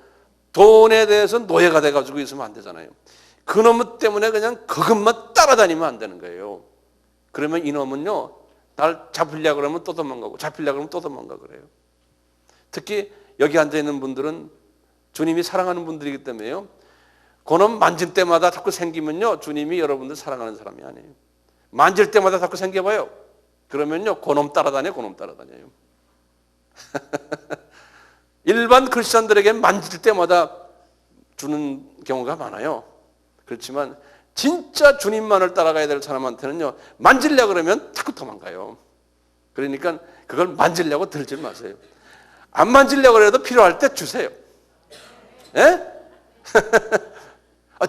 돈에 대해서 노예가 돼가지고 있으면 안 되잖아요. 그놈 때문에 그냥 그것만 따라다니면 안 되는 거예요. 그러면 이놈은요, 날 잡으려고 그러면 또 도망가고 잡히려고 그러면 또 도망가고 그래요. 특히 여기 앉아있는 분들은 주님이 사랑하는 분들이기 때문에요. 그놈 만질 때마다 자꾸 생기면요, 주님이 여러분들 사랑하는 사람이 아니에요. 만질 때마다 자꾸 생겨봐요. 그러면요, 그놈 따라다녀요. 일반 크리스천들에게 만질 때마다 주는 경우가 많아요. 그렇지만 진짜 주님만을 따라가야 될 사람한테는요, 만지려고 그러면 자꾸 도망가요. 그러니까 그걸 만지려고 들지 마세요. 안 만지려고 해도 필요할 때 주세요. 예?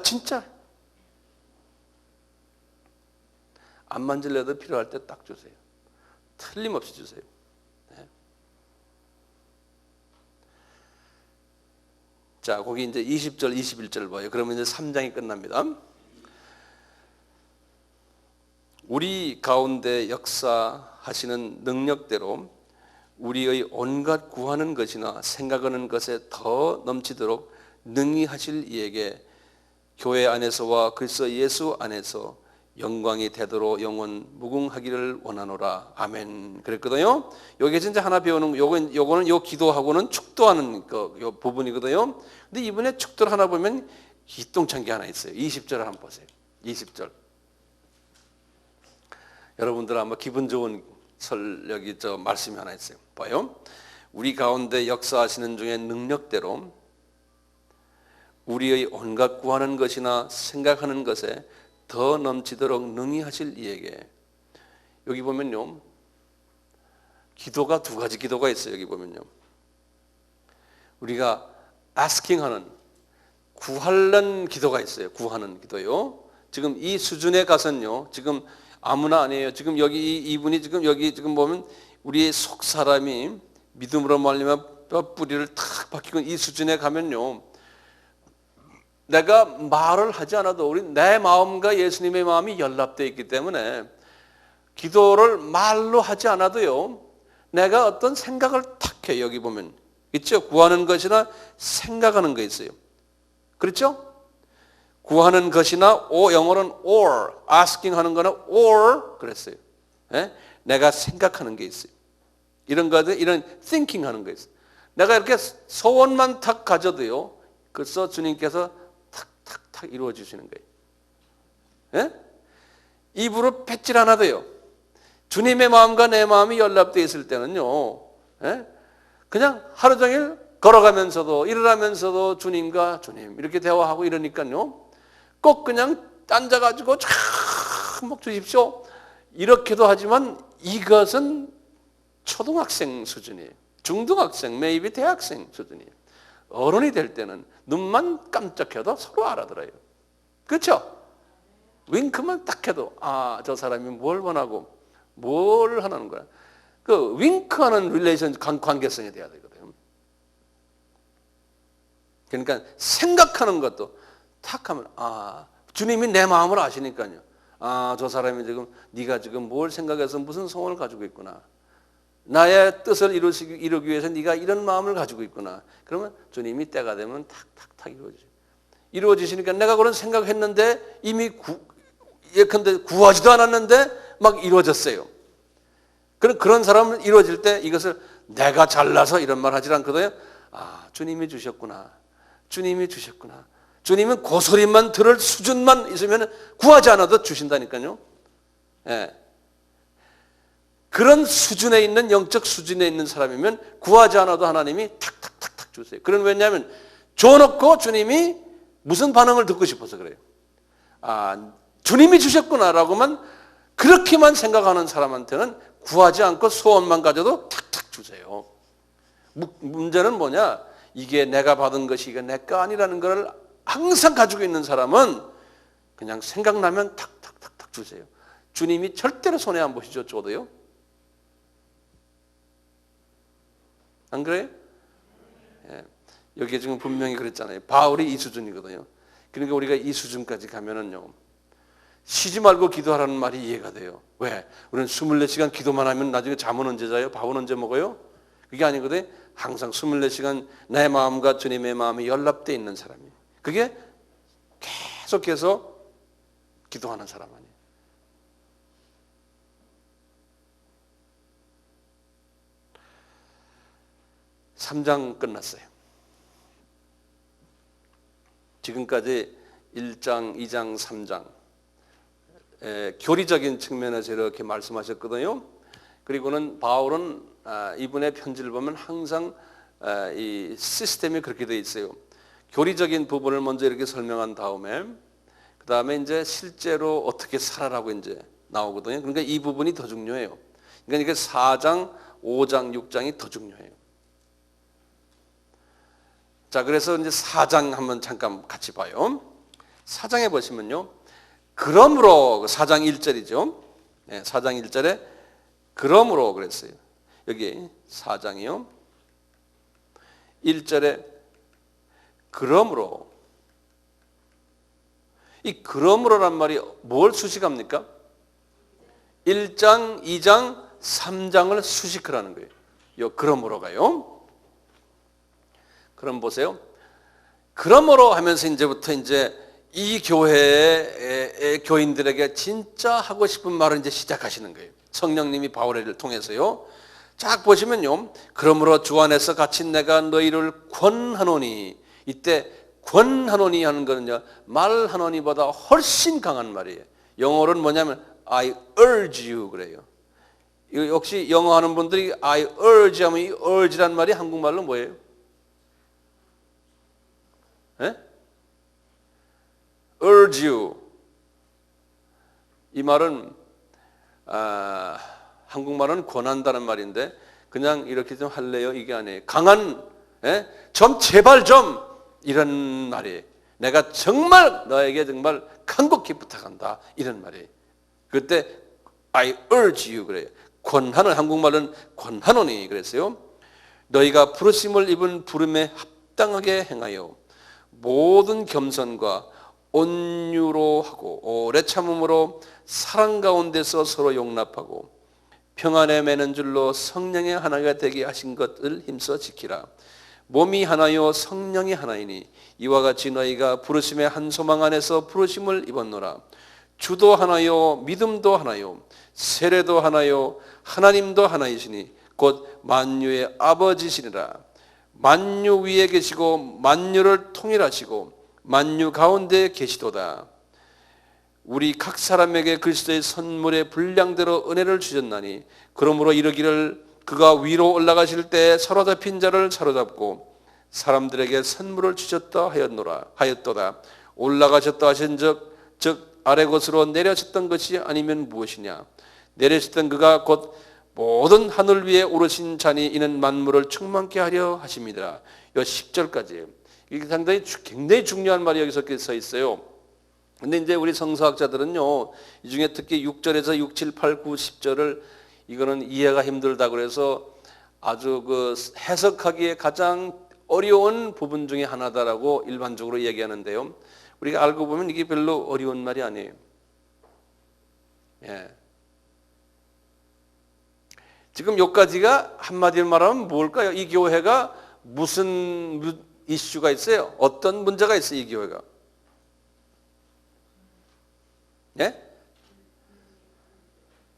진짜. 안 만지려도 필요할 때 딱 주세요. 틀림없이 주세요. 네. 자, 거기 이제 20절, 21절 봐요. 그러면 이제 3장이 끝납니다. 우리 가운데 역사하시는 능력대로 우리의 온갖 구하는 것이나 생각하는 것에 더 넘치도록 능히 하실 이에게 교회 안에서와 그리스도 예수 안에서 영광이 되도록 영원 무궁하기를 원하노라. 아멘. 그랬거든요. 여기 진짜 하나 배우는 요거는 요 기도하고는 축도하는 요 부분이거든요. 근데 이번에 축도를 하나 보면 기똥찬 게 하나 있어요. 20절 한번 보세요. 20절. 여러분들 아마 기분 좋은 여기 말씀이 하나 있어요. 봐요. 우리 가운데 역사하시는 중에 능력대로 우리의 온갖 구하는 것이나 생각하는 것에 더 넘치도록 능히 하실 이에게. 여기 보면요, 기도가 두 가지 기도가 있어요. 여기 보면요, 우리가 asking 하는, 구하는 기도가 있어요. 구하는 기도요. 지금 이 수준에 가서는요, 지금 아무나 아니에요. 지금 여기 이분이 지금 여기 지금 보면 우리의 속 사람이 믿음으로 말미암아 뼈 뿌리를 탁 박히고 이 수준에 가면요, 내가 말을 하지 않아도 내 마음과 예수님의 마음이 연합되어 있기 때문에 기도를 말로 하지 않아도요, 내가 어떤 생각을 탁 해요. 여기 보면 있죠. 구하는 것이나 생각하는 거 있어요. 그렇죠? 구하는 것이나 영어로는 or, asking 하는 거는 or 그랬어요. 예? 내가 생각하는 게 있어요. 이런 거들, 이런 thinking 하는 거 있어요. 내가 이렇게 소원만 탁 가져도요, 그래서 주님께서 탁탁탁 이루어 주시는 거예요. 예? 입으로 뱉질 않아도요, 주님의 마음과 내 마음이 연합되어 있을 때는요, 예? 그냥 하루 종일 걸어가면서도 일어나면서도 주님과 주님 이렇게 대화하고 이러니까요, 꼭 그냥 앉아가지고 쫙 주십시오 이렇게도 하지만 이것은 초등학생 수준이에요. 중등학생, maybe 대학생 수준이에요. 어른이 될 때는 눈만 깜짝해도 서로 알아들어요. 그렇죠? 윙크만 딱 해도 저 사람이 뭘 원하고 뭘 하는 거야. 그 윙크하는 릴레이션 관계성이 돼야 되거든요. 그러니까 생각하는 것도 탁 하면 주님이 내 마음을 아시니까요. 저 사람이 지금 네가 지금 뭘 생각해서 무슨 소원을 가지고 있구나. 나의 뜻을 이루기 위해서 네가 이런 마음을 가지고 있구나. 그러면 주님이 때가 되면 탁탁탁 이루어지시니까 내가 그런 생각했는데 이미 예컨대 구하지도 않았는데 막 이루어졌어요. 그런 사람은 이루어질 때 이것을 내가 잘나서 이런 말 하지 않거든요. 주님이 주셨구나. 주님이 주셨구나. 주님은 그 소리만 들을 수준만 있으면 구하지 않아도 주신다니까요. 예. 그런 수준에 있는, 영적 수준에 있는 사람이면 구하지 않아도 하나님이 탁탁탁탁 주세요. 그건 왜냐하면 줘놓고 주님이 무슨 반응을 듣고 싶어서 그래요. 주님이 주셨구나라고만 그렇게만 생각하는 사람한테는 구하지 않고 소원만 가져도 탁탁 주세요. 문제는 뭐냐? 이게 내가 받은 것이 이게 내 거 아니라는 걸 항상 가지고 있는 사람은 그냥 생각나면 탁탁탁탁 주세요. 주님이 절대로 손해 안 보시죠, 줘도요? 안 그래요? 예. 여기에 지금 분명히 그랬잖아요. 바울이 이 수준이거든요. 그러니까 우리가 이 수준까지 가면은요, 쉬지 말고 기도하라는 말이 이해가 돼요. 왜? 우리는 24시간 기도만 하면 나중에 잠은 언제 자요? 밥은 언제 먹어요? 그게 아니거든요. 항상 24시간 내 마음과 주님의 마음이 연락되어 있는 사람이에요. 그게 계속해서 기도하는 사람 아니에요. (3장) 끝났어요. 지금까지 1장, 2장, 3장 교리적인 측면에서 이렇게 말씀하셨거든요. 그리고는 바울은 이분의 편지를 보면 항상 이 시스템이 그렇게 되어 있어요. 교리적인 부분을 먼저 이렇게 설명한 다음에 그 다음에 이제 실제로 어떻게 살아라고 이제 나오거든요. 그러니까 이 부분이 더 중요해요. 그러니까 이게 4장, 5장, 6장이 더 중요해요. 자, 그래서 이제 4장 한번 잠깐 같이 봐요. 4장에 보시면요. 그러므로 4장 1절이죠. 네, 4장 1절에 그러므로 그랬어요. 여기 4장이요. 1절에 그러므로. 이 그러므로란 말이 뭘 수식합니까? 1장, 2장, 3장을 수식하라는 거예요. 요 그러므로가요. 그럼 보세요. 그러므로 하면서 이제부터 이제 이 교회의 교인들에게 진짜 하고 싶은 말을 이제 시작하시는 거예요. 성령님이 바울을 통해서요. 쫙 보시면요. 그러므로 주 안에서 갇힌 내가 너희를 권하노니. 이때 권하노니 하는 거는요. 말하노니보다 훨씬 강한 말이에요. 영어로는 뭐냐면 I urge you 그래요. 이거 역시 영어 하는 분들이 I urge 하면 이 urge란 말이 한국말로 뭐예요? 예? urge you. 이 말은 한국말은 권한다는 말인데 그냥 이렇게 좀 할래요? 이게 아니에요. 강한 좀 제발 좀 이런 말이에요. 내가 정말 너에게 정말 간곡히 부탁한다 이런 말이에요. 그때 I urge you 그래요. 권하는 한국말은 권하노니 그랬어요. 너희가 부르심을 입은 부름에 합당하게 행하여 모든 겸손과 온유로 하고 오래 참음으로 사랑 가운데서 서로 용납하고 평안에 매는 줄로 성령의 하나가 되게 하신 것을 힘써 지키라. 몸이 하나요 성령이 하나이니 이와 같이 너희가 부르심의 한 소망 안에서 부르심을 입었노라. 주도 하나요 믿음도 하나요 세례도 하나요 하나님도 하나이시니 곧 만유의 아버지시니라. 만유 위에 계시고 만유를 통일하시고 만유 가운데 계시도다. 우리 각 사람에게 그리스도의 선물의 분량대로 은혜를 주셨나니 그러므로 이르기를 그가 위로 올라가실 때 사로잡힌 자를 사로잡고 사람들에게 선물을 주셨다 하였도다. 올라가셨다 하신 즉 아래 곳으로 내려졌던 것이 아니면 무엇이냐. 내려졌던 그가 곧 모든 하늘 위에 오르신 자니 이는 만물을 충만케 하려 하심이더라. 이 10절까지. 이게 상당히 굉장히 중요한 말이 여기서 써 있어요. 근데 이제 우리 성서학자들은요, 이 중에 특히 6절에서 6, 7, 8, 9, 10절을 이거는 이해가 힘들다 그래서 아주 그 해석하기에 가장 어려운 부분 중에 하나다라고 일반적으로 얘기하는데요. 우리가 알고 보면 이게 별로 어려운 말이 아니에요. 예. 지금 여기까지가 한마디로 말하면 뭘까요? 이 교회가 무슨 이슈가 있어요? 어떤 문제가 있어요, 이 교회가? 예?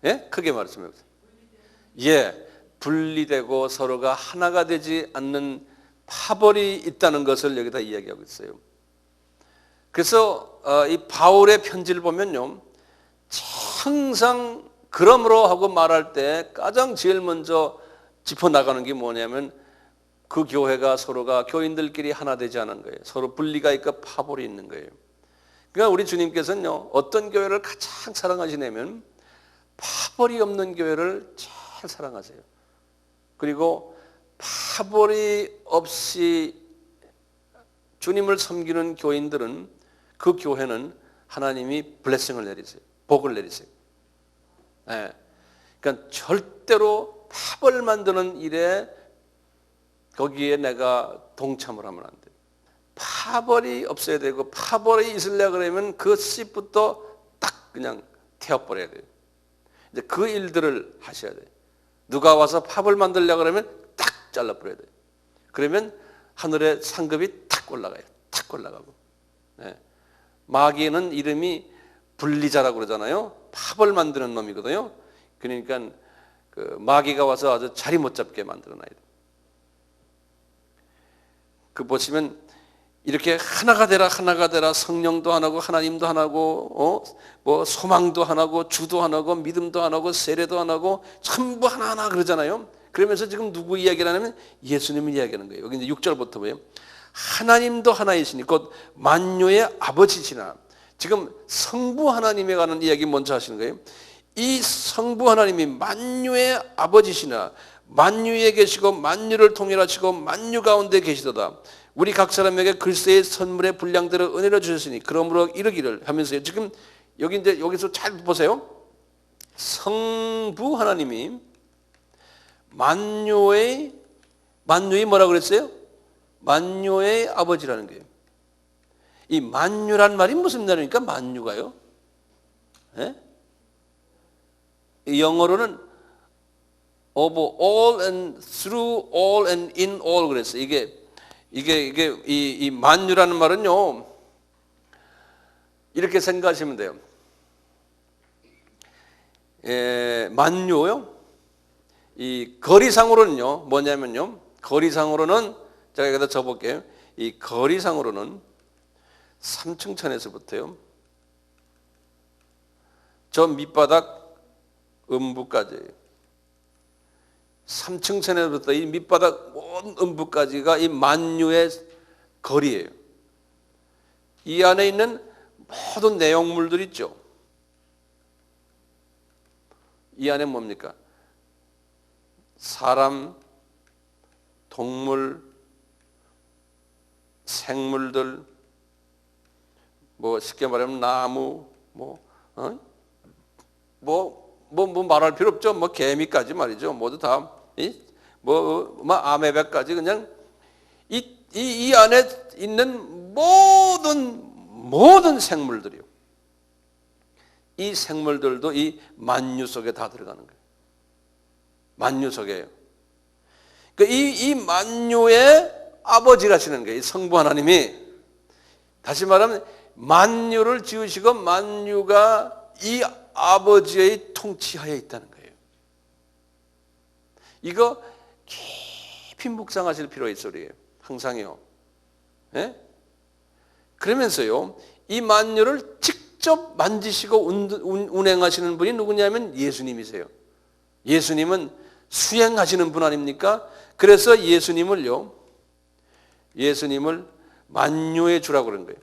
예? 크게 말씀해 보세요. 예. 분리되고 서로가 하나가 되지 않는 파벌이 있다는 것을 여기다 이야기하고 있어요. 그래서 이 바울의 편지를 보면요. 항상 그러므로 하고 말할 때 가장 제일 먼저 짚어나가는 게 뭐냐면 그 교회가 서로가 교인들끼리 하나 되지 않은 거예요. 서로 분리가 있고 파벌이 있는 거예요. 그러니까 우리 주님께서는요. 어떤 교회를 가장 사랑하시냐면 파벌이 없는 교회를 잘 사랑하세요. 그리고 파벌이 없이 주님을 섬기는 교인들은 그 교회는 하나님이 블레싱을 내리세요. 복을 내리세요. 네. 그러니까 절대로 파벌 만드는 일에 거기에 내가 동참을 하면 안 돼요. 파벌이 없어야 되고 파벌이 있으려고 그러면 그 씨부터 딱 그냥 태워버려야 돼요. 이제 그 일들을 하셔야 돼요. 누가 와서 파벌 만들려고 그러면 딱 잘라버려야 돼요. 그러면 하늘의 상급이 탁 올라가요. 탁 올라가고. 네. 마귀는 이름이 분리자라고 그러잖아요. 파벌 만드는 놈이거든요. 그러니까 그 마귀가 와서 아주 자리 못 잡게 만들어놔야 돼요. 그 보시면 이렇게 하나가 되라 성령도 하나고 하나님도 하나고 뭐 소망도 하나고 주도 하나고 믿음도 하나고 세례도 하나고 전부 하나하나 그러잖아요. 그러면서 지금 누구 이야기를 하냐면 예수님을 이야기하는 거예요. 여기 이제 6절부터 보여요. 하나님도 하나이시니 곧 만유의 아버지시나. 지금 성부 하나님에 관한 이야기 먼저 하시는 거예요. 이 성부 하나님이 만유의 아버지시나 만유에 계시고 만유를 통일하시고 만유 가운데 계시도다. 우리 각 사람에게 글쎄의 선물의 분량대로 은혜를 주셨으니 그러므로 이르기를 하면서요. 지금 여기 이제 여기서 잘 보세요. 성부 하나님이 만유의 뭐라 그랬어요? 만유의 아버지라는 거예요. 이 만유란 말이 무슨 말입니까? 만유가요? 예? 영어로는 over all and through all and in all 그랬어요. 이 만유라는 말은요, 이렇게 생각하시면 돼요. 만유요. 이 거리상으로는요, 뭐냐면요, 거리상으로는 제가 여기다 적어볼게요. 이 거리상으로는 3층 천에서부터요, 저 밑바닥 음부까지 3층 천에서부터 이 밑바닥 온 음부까지가 이 만유의 거리예요. 이 안에 있는 모든 내용물들 있죠. 이 안에 뭡니까? 사람, 동물, 생물들, 뭐 쉽게 말하면 나무, 뭐 말할 필요 없죠. 뭐 개미까지 말이죠. 모두 다 아메바까지 그냥 이 안에 있는 모든 생물들이요. 이 생물들도 이 만유 속에 다 들어가는 거예요. 만유 속에요. 그러니까 이 만유의 아버지라시는 거예요. 이 성부 하나님이. 다시 말하면 만유를 지으시고 만유가 이 아버지의 통치하에 있다는 거예요. 이거 깊이 묵상하실 필요가 있어요. 항상요. 예? 그러면서요, 이 만유를 직접 만지시고 운행하시는 분이 누구냐면 예수님이세요. 예수님은 수행하시는 분 아닙니까? 그래서 예수님을 만유의 주라고 그런 거예요.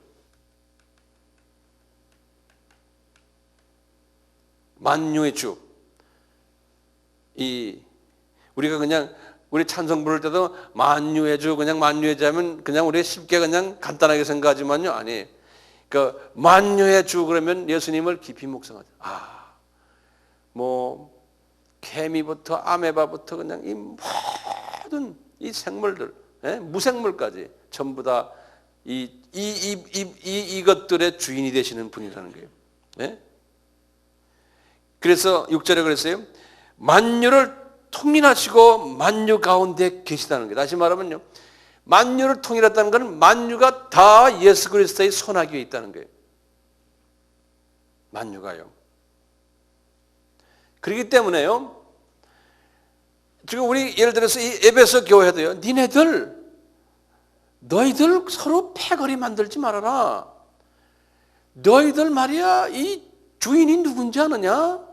만유의 주. 우리가 그냥 우리 찬송 부를 때도 만유의 주, 그냥 만유의 주 하면 그냥 우리가 쉽게 그냥 간단하게 생각하지만요, 아니. 그 만유의 주 그러면 예수님을 깊이 묵상하죠. 개미부터 아메바부터 그냥 이 모든 이 생물들, 무생물까지 전부 다 이것들의 주인이 되시는 분이라는 거예요. 그래서 6절에 그랬어요. 만유를 통일하시고 만유 가운데 계시다는 거예요. 다시 말하면요, 만유를 통일했다는 것은 만유가 다 예수 그리스도의 손아귀에 있다는 거예요. 만유가요. 그렇기 때문에요, 지금 우리 예를 들어서 이 에베소 교회도요, 너희들 서로 패거리 만들지 말아라. 너희들 말이야, 이 주인이 누군지 아느냐?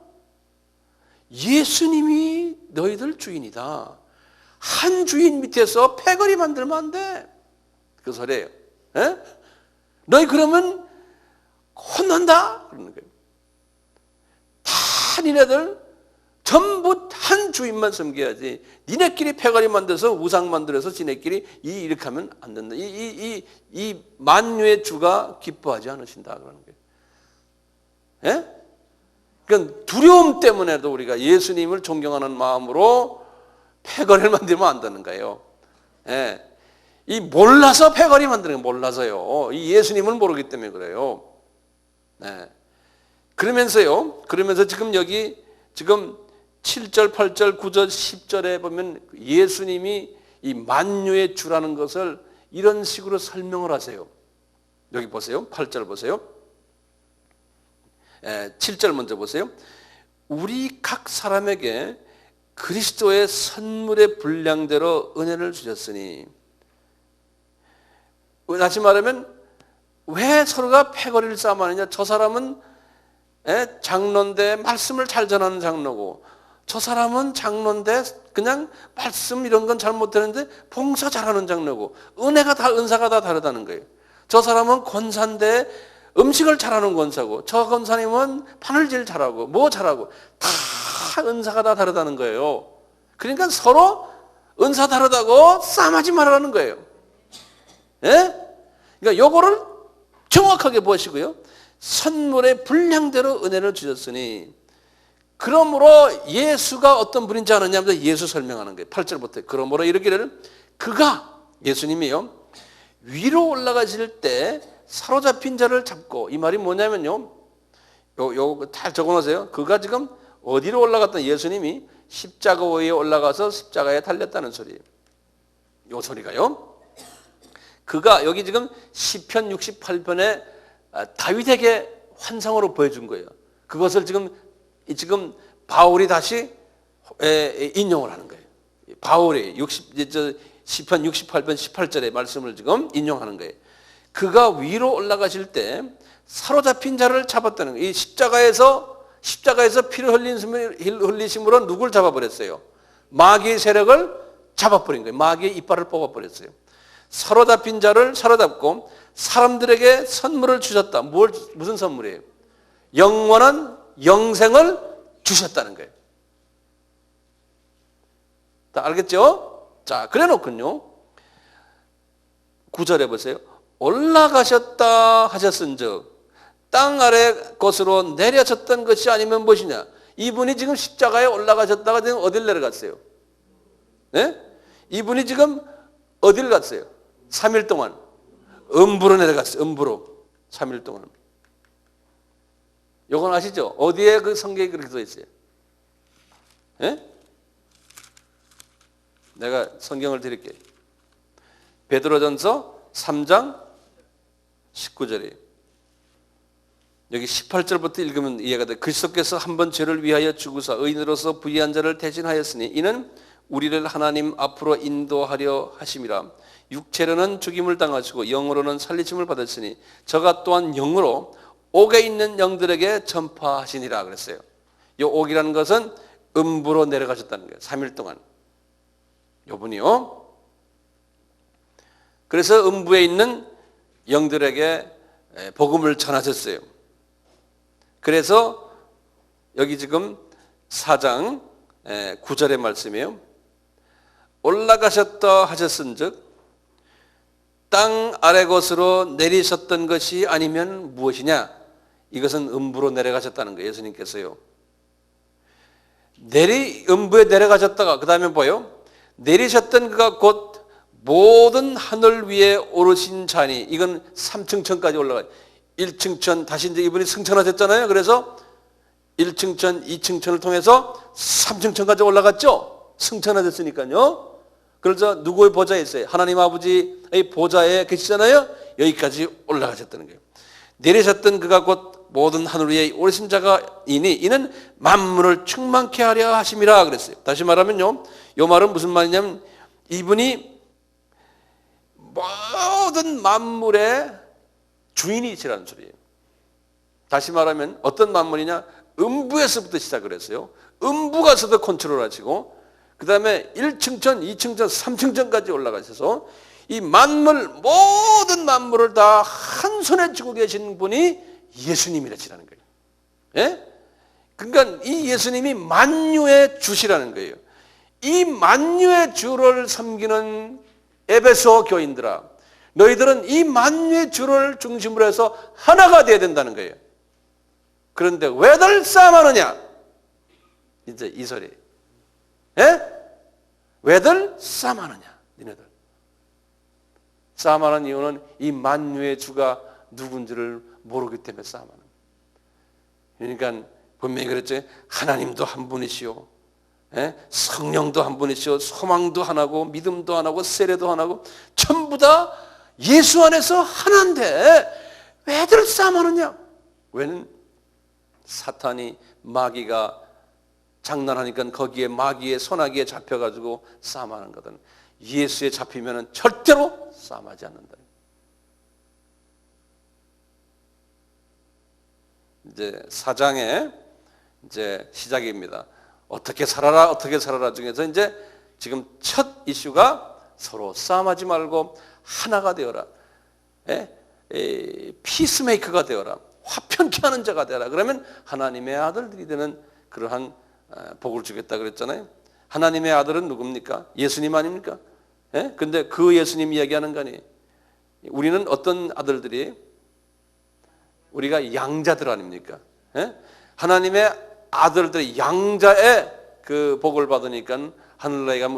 예수님이 너희들 주인이다. 한 주인 밑에서 패거리 만들면 안 돼. 그 소리예요. 너희 그러면 혼난다. 그러는 거예요. 다 니네들 전부 한 주인만 섬겨야지. 니네끼리 패거리 만들어서 우상 만들어서 지네끼리 이렇게 하면 안 된다. 이 만유의 주가 기뻐하지 않으신다 그러는 거예요. 예? 그러니까 두려움 때문에도 우리가 예수님을 존경하는 마음으로 패거리를 만들면 안 되는 거예요. 예. 이 몰라서 패거리 만드는 거 몰라서요. 이 예수님을 모르기 때문에 그래요. 예. 그러면서 지금 여기 지금 7절, 8절, 9절, 10절에 보면 예수님이 이 만유의 주라는 것을 이런 식으로 설명을 하세요. 여기 보세요. 8절 보세요. 7절 먼저 보세요. 우리 각 사람에게 그리스도의 선물의 분량대로 은혜를 주셨으니. 다시 말하면 왜 서로가 패거리를 싸움하느냐. 저 사람은 장로인데 말씀을 잘 전하는 장로고, 저 사람은 장로인데 그냥 말씀 이런 건 잘 못하는데 봉사 잘하는 장로고, 은사가 다 다르다는 거예요. 저 사람은 권사인데 음식을 잘하는 권사고, 저 권사님은 바늘질 잘하고 뭐 잘하고, 다 은사가 다 다르다는 거예요. 그러니까 서로 은사 다르다고 싸움하지 말라는 거예요. 예? 그러니까 요거를 정확하게 보시고요. 선물의 분량대로 은혜를 주셨으니. 그러므로 예수가 어떤 분인지 아느냐면 예수 설명하는 거예요. 8절부터 그러므로 이르기를 그가, 예수님이요, 위로 올라가실 때 사로잡힌 자를 잡고. 이 말이 뭐냐면요, 요 잘 적어놓으세요. 그가 지금 어디로 올라갔던, 예수님이 십자가 위에 올라가서 십자가에 달렸다는 소리예요. 요 소리가요. 그가 여기 지금 시편 68편에 다윗에게 환상으로 보여준 거예요. 그것을 지금 바울이 다시 인용을 하는 거예요. 바울이 시편 68편 18절의 말씀을 지금 인용하는 거예요. 그가 위로 올라가실 때 사로잡힌 자를 잡았다는 거예요. 이 십자가에서 피를 흘리심으로 누굴 잡아버렸어요? 마귀의 세력을 잡아버린 거예요. 마귀의 이빨을 뽑아버렸어요. 사로잡힌 자를 사로잡고 사람들에게 선물을 주셨다. 무슨 선물이에요? 영원한 영생을 주셨다는 거예요. 다 알겠죠? 자, 그래 놓군요. 9절에 보세요. 올라가셨다 하셨은즉 땅 아래 것으로 내려졌던 것이 아니면 무엇이냐? 이분이 지금 십자가에 올라가셨다가 지금 어딜 내려갔어요? 네? 이분이 지금 어딜 갔어요? 3일 동안 음부로 내려갔어요. 음부로 3일 동안. 요건 아시죠? 어디에 그 성경에 그렇게 써 있어요? 예? 내가 성경을 드릴게요. 베드로전서 3장 19절이에요. 여기 18절부터 읽으면 이해가 돼. 그리스도께서 한 번 죄를 위하여 죽으사 의인으로서 부귀한 자를 대신하였으니 이는 우리를 하나님 앞으로 인도하려 하심이라. 육체로는 죽임을 당하시고 영으로는 살리심을 받았으니 저가 또한 영으로 옥에 있는 영들에게 전파하시니라 그랬어요. 이 옥이라는 것은 음부로 내려가셨다는 거예요. 3일 동안. 요분이요. 그래서 음부에 있는 영들에게 복음을 전하셨어요. 그래서 여기 지금 4장 9절의 말씀이에요. 올라가셨다 하셨은즉 땅 아래 것으로 내리셨던 것이 아니면 무엇이냐? 이것은 음부로 내려가셨다는 거예요. 예수님께서요. 음부에 내려가셨다가 그 다음에 뭐예요? 내리셨던 그가 곧 모든 하늘 위에 오르신 자니. 이건 3층천까지 올라가요. 1층천 다시 이제 이분이 승천하셨잖아요. 그래서 1층천, 2층천을 통해서 3층천까지 올라갔죠. 승천하셨으니까요. 그래서 누구의 보좌에 있어요? 하나님 아버지의 보좌에 계시잖아요. 여기까지 올라가셨다는 거예요. 내리셨던 그가 곧 모든 하늘 위에 오르신 자가이니 이는 만물을 충만케 하려 하심이라 그랬어요. 다시 말하면요, 이 말은 무슨 말이냐면 이분이 모든 만물의 주인이시라는 소리예요. 다시 말하면 어떤 만물이냐? 음부에서부터 시작을 했어요. 음부가서도 컨트롤하시고 그 다음에 1층천, 2층천, 3층천까지 올라가셔서 이 만물, 모든 만물을 다 한 손에 쥐고 계신 분이 예수님이라시라는 거예요. 예? 그러니까 이 예수님이 만유의 주시라는 거예요. 이 만유의 주를 섬기는 에베소 교인들아, 너희들은 이 만유의 주를 중심으로 해서 하나가 되어야 된다는 거예요. 그런데 왜들 싸움하느냐? 이제 이 소리. 예? 왜들 싸움하느냐? 니네들. 싸움하는 이유는 이 만유의 주가 누군지를 모르기 때문에 싸움하는 거예요. 그러니까 분명히 그랬죠. 하나님도 한 분이시오. 예? 성령도 한 분이시오. 소망도 하나고 믿음도 하나고 세례도 하나고 전부 다 예수 안에서 하나인데 왜들 싸움하느냐? 왜는 사탄이 마귀가 장난하니까 거기에 마귀의 소나기에 잡혀가지고 싸움하는 거든. 예수에 잡히면 절대로 싸움하지 않는다. 이제 4장의 이제 시작입니다. 어떻게 살아라 중에서 이제 지금 첫 이슈가 서로 싸움하지 말고 하나가 되어라. 피스메이커가 되어라. 화평케 하는 자가 되어라. 그러면 하나님의 아들들이 되는 그러한 복을 주겠다 그랬잖아요. 하나님의 아들은 누굽니까? 예수님 아닙니까? 근데 그 예수님 이야기하는 거니. 우리는 어떤 아들들이? 우리가 양자들 아닙니까? 하나님의 아들들이 양자의 그 복을 받으니까 하늘나라에 가면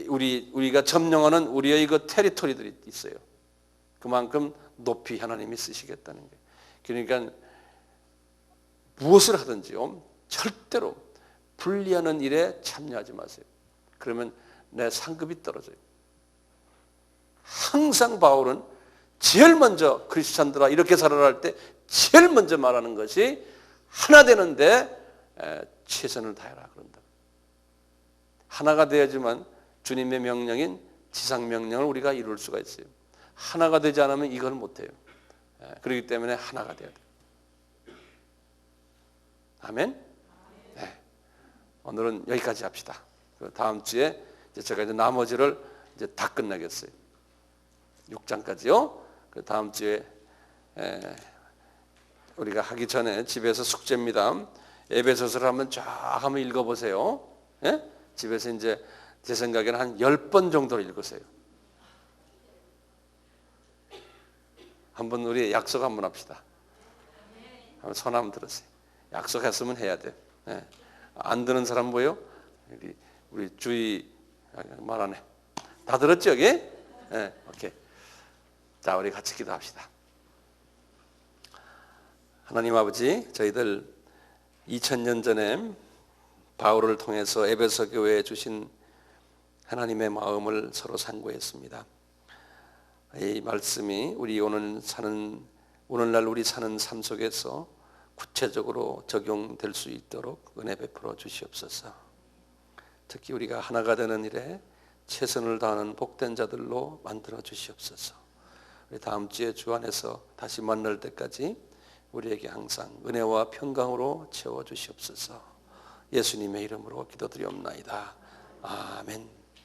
우리가 점령하는 우리의 그 테리토리들이 있어요. 그만큼 높이 하나님이 쓰시겠다는 거예요. 그러니까 무엇을 하든지요, 절대로 분리하는 일에 참여하지 마세요. 그러면 내 상급이 떨어져요. 항상 바울은 제일 먼저 크리스찬들아 이렇게 살아라 할 때 제일 먼저 말하는 것이 하나 되는데 최선을 다해라 그런다. 하나가 되어야지만 주님의 명령인 지상명령을 우리가 이룰 수가 있어요. 하나가 되지 않으면 이걸 못해요. 그렇기 때문에 하나가 돼야 돼요. 아멘? 네. 오늘은 여기까지 합시다. 다음 주에 제가 이제 나머지를 이제 다 끝나겠어요. 6장까지요. 그 다음 주에 우리가 하기 전에 집에서 숙제입니다. 에베소서를 한번 읽어보세요. 예? 집에서 이제 제 생각에는 한 10번 정도를 읽으세요. 한번 우리 약속 한번 합시다. 한번 손 한번 들으세요. 약속했으면 해야 돼. 예. 안 드는 사람 뭐요? 우리 주의 말하네. 다 들었죠 여기? 예. 오케이. 자, 우리 같이 기도합시다. 하나님 아버지, 저희들 2000년 전에 바울을 통해서 에베소 교회에 주신 하나님의 마음을 서로 상고했습니다. 이 말씀이 우리 오늘날 우리 사는 삶 속에서 구체적으로 적용될 수 있도록 은혜 베풀어 주시옵소서. 특히 우리가 하나가 되는 일에 최선을 다하는 복된 자들로 만들어 주시옵소서. 우리 다음 주에 주 안에서 다시 만날 때까지 우리에게 항상 은혜와 평강으로 채워 주시옵소서. 예수님의 이름으로 기도드리옵나이다. 아멘.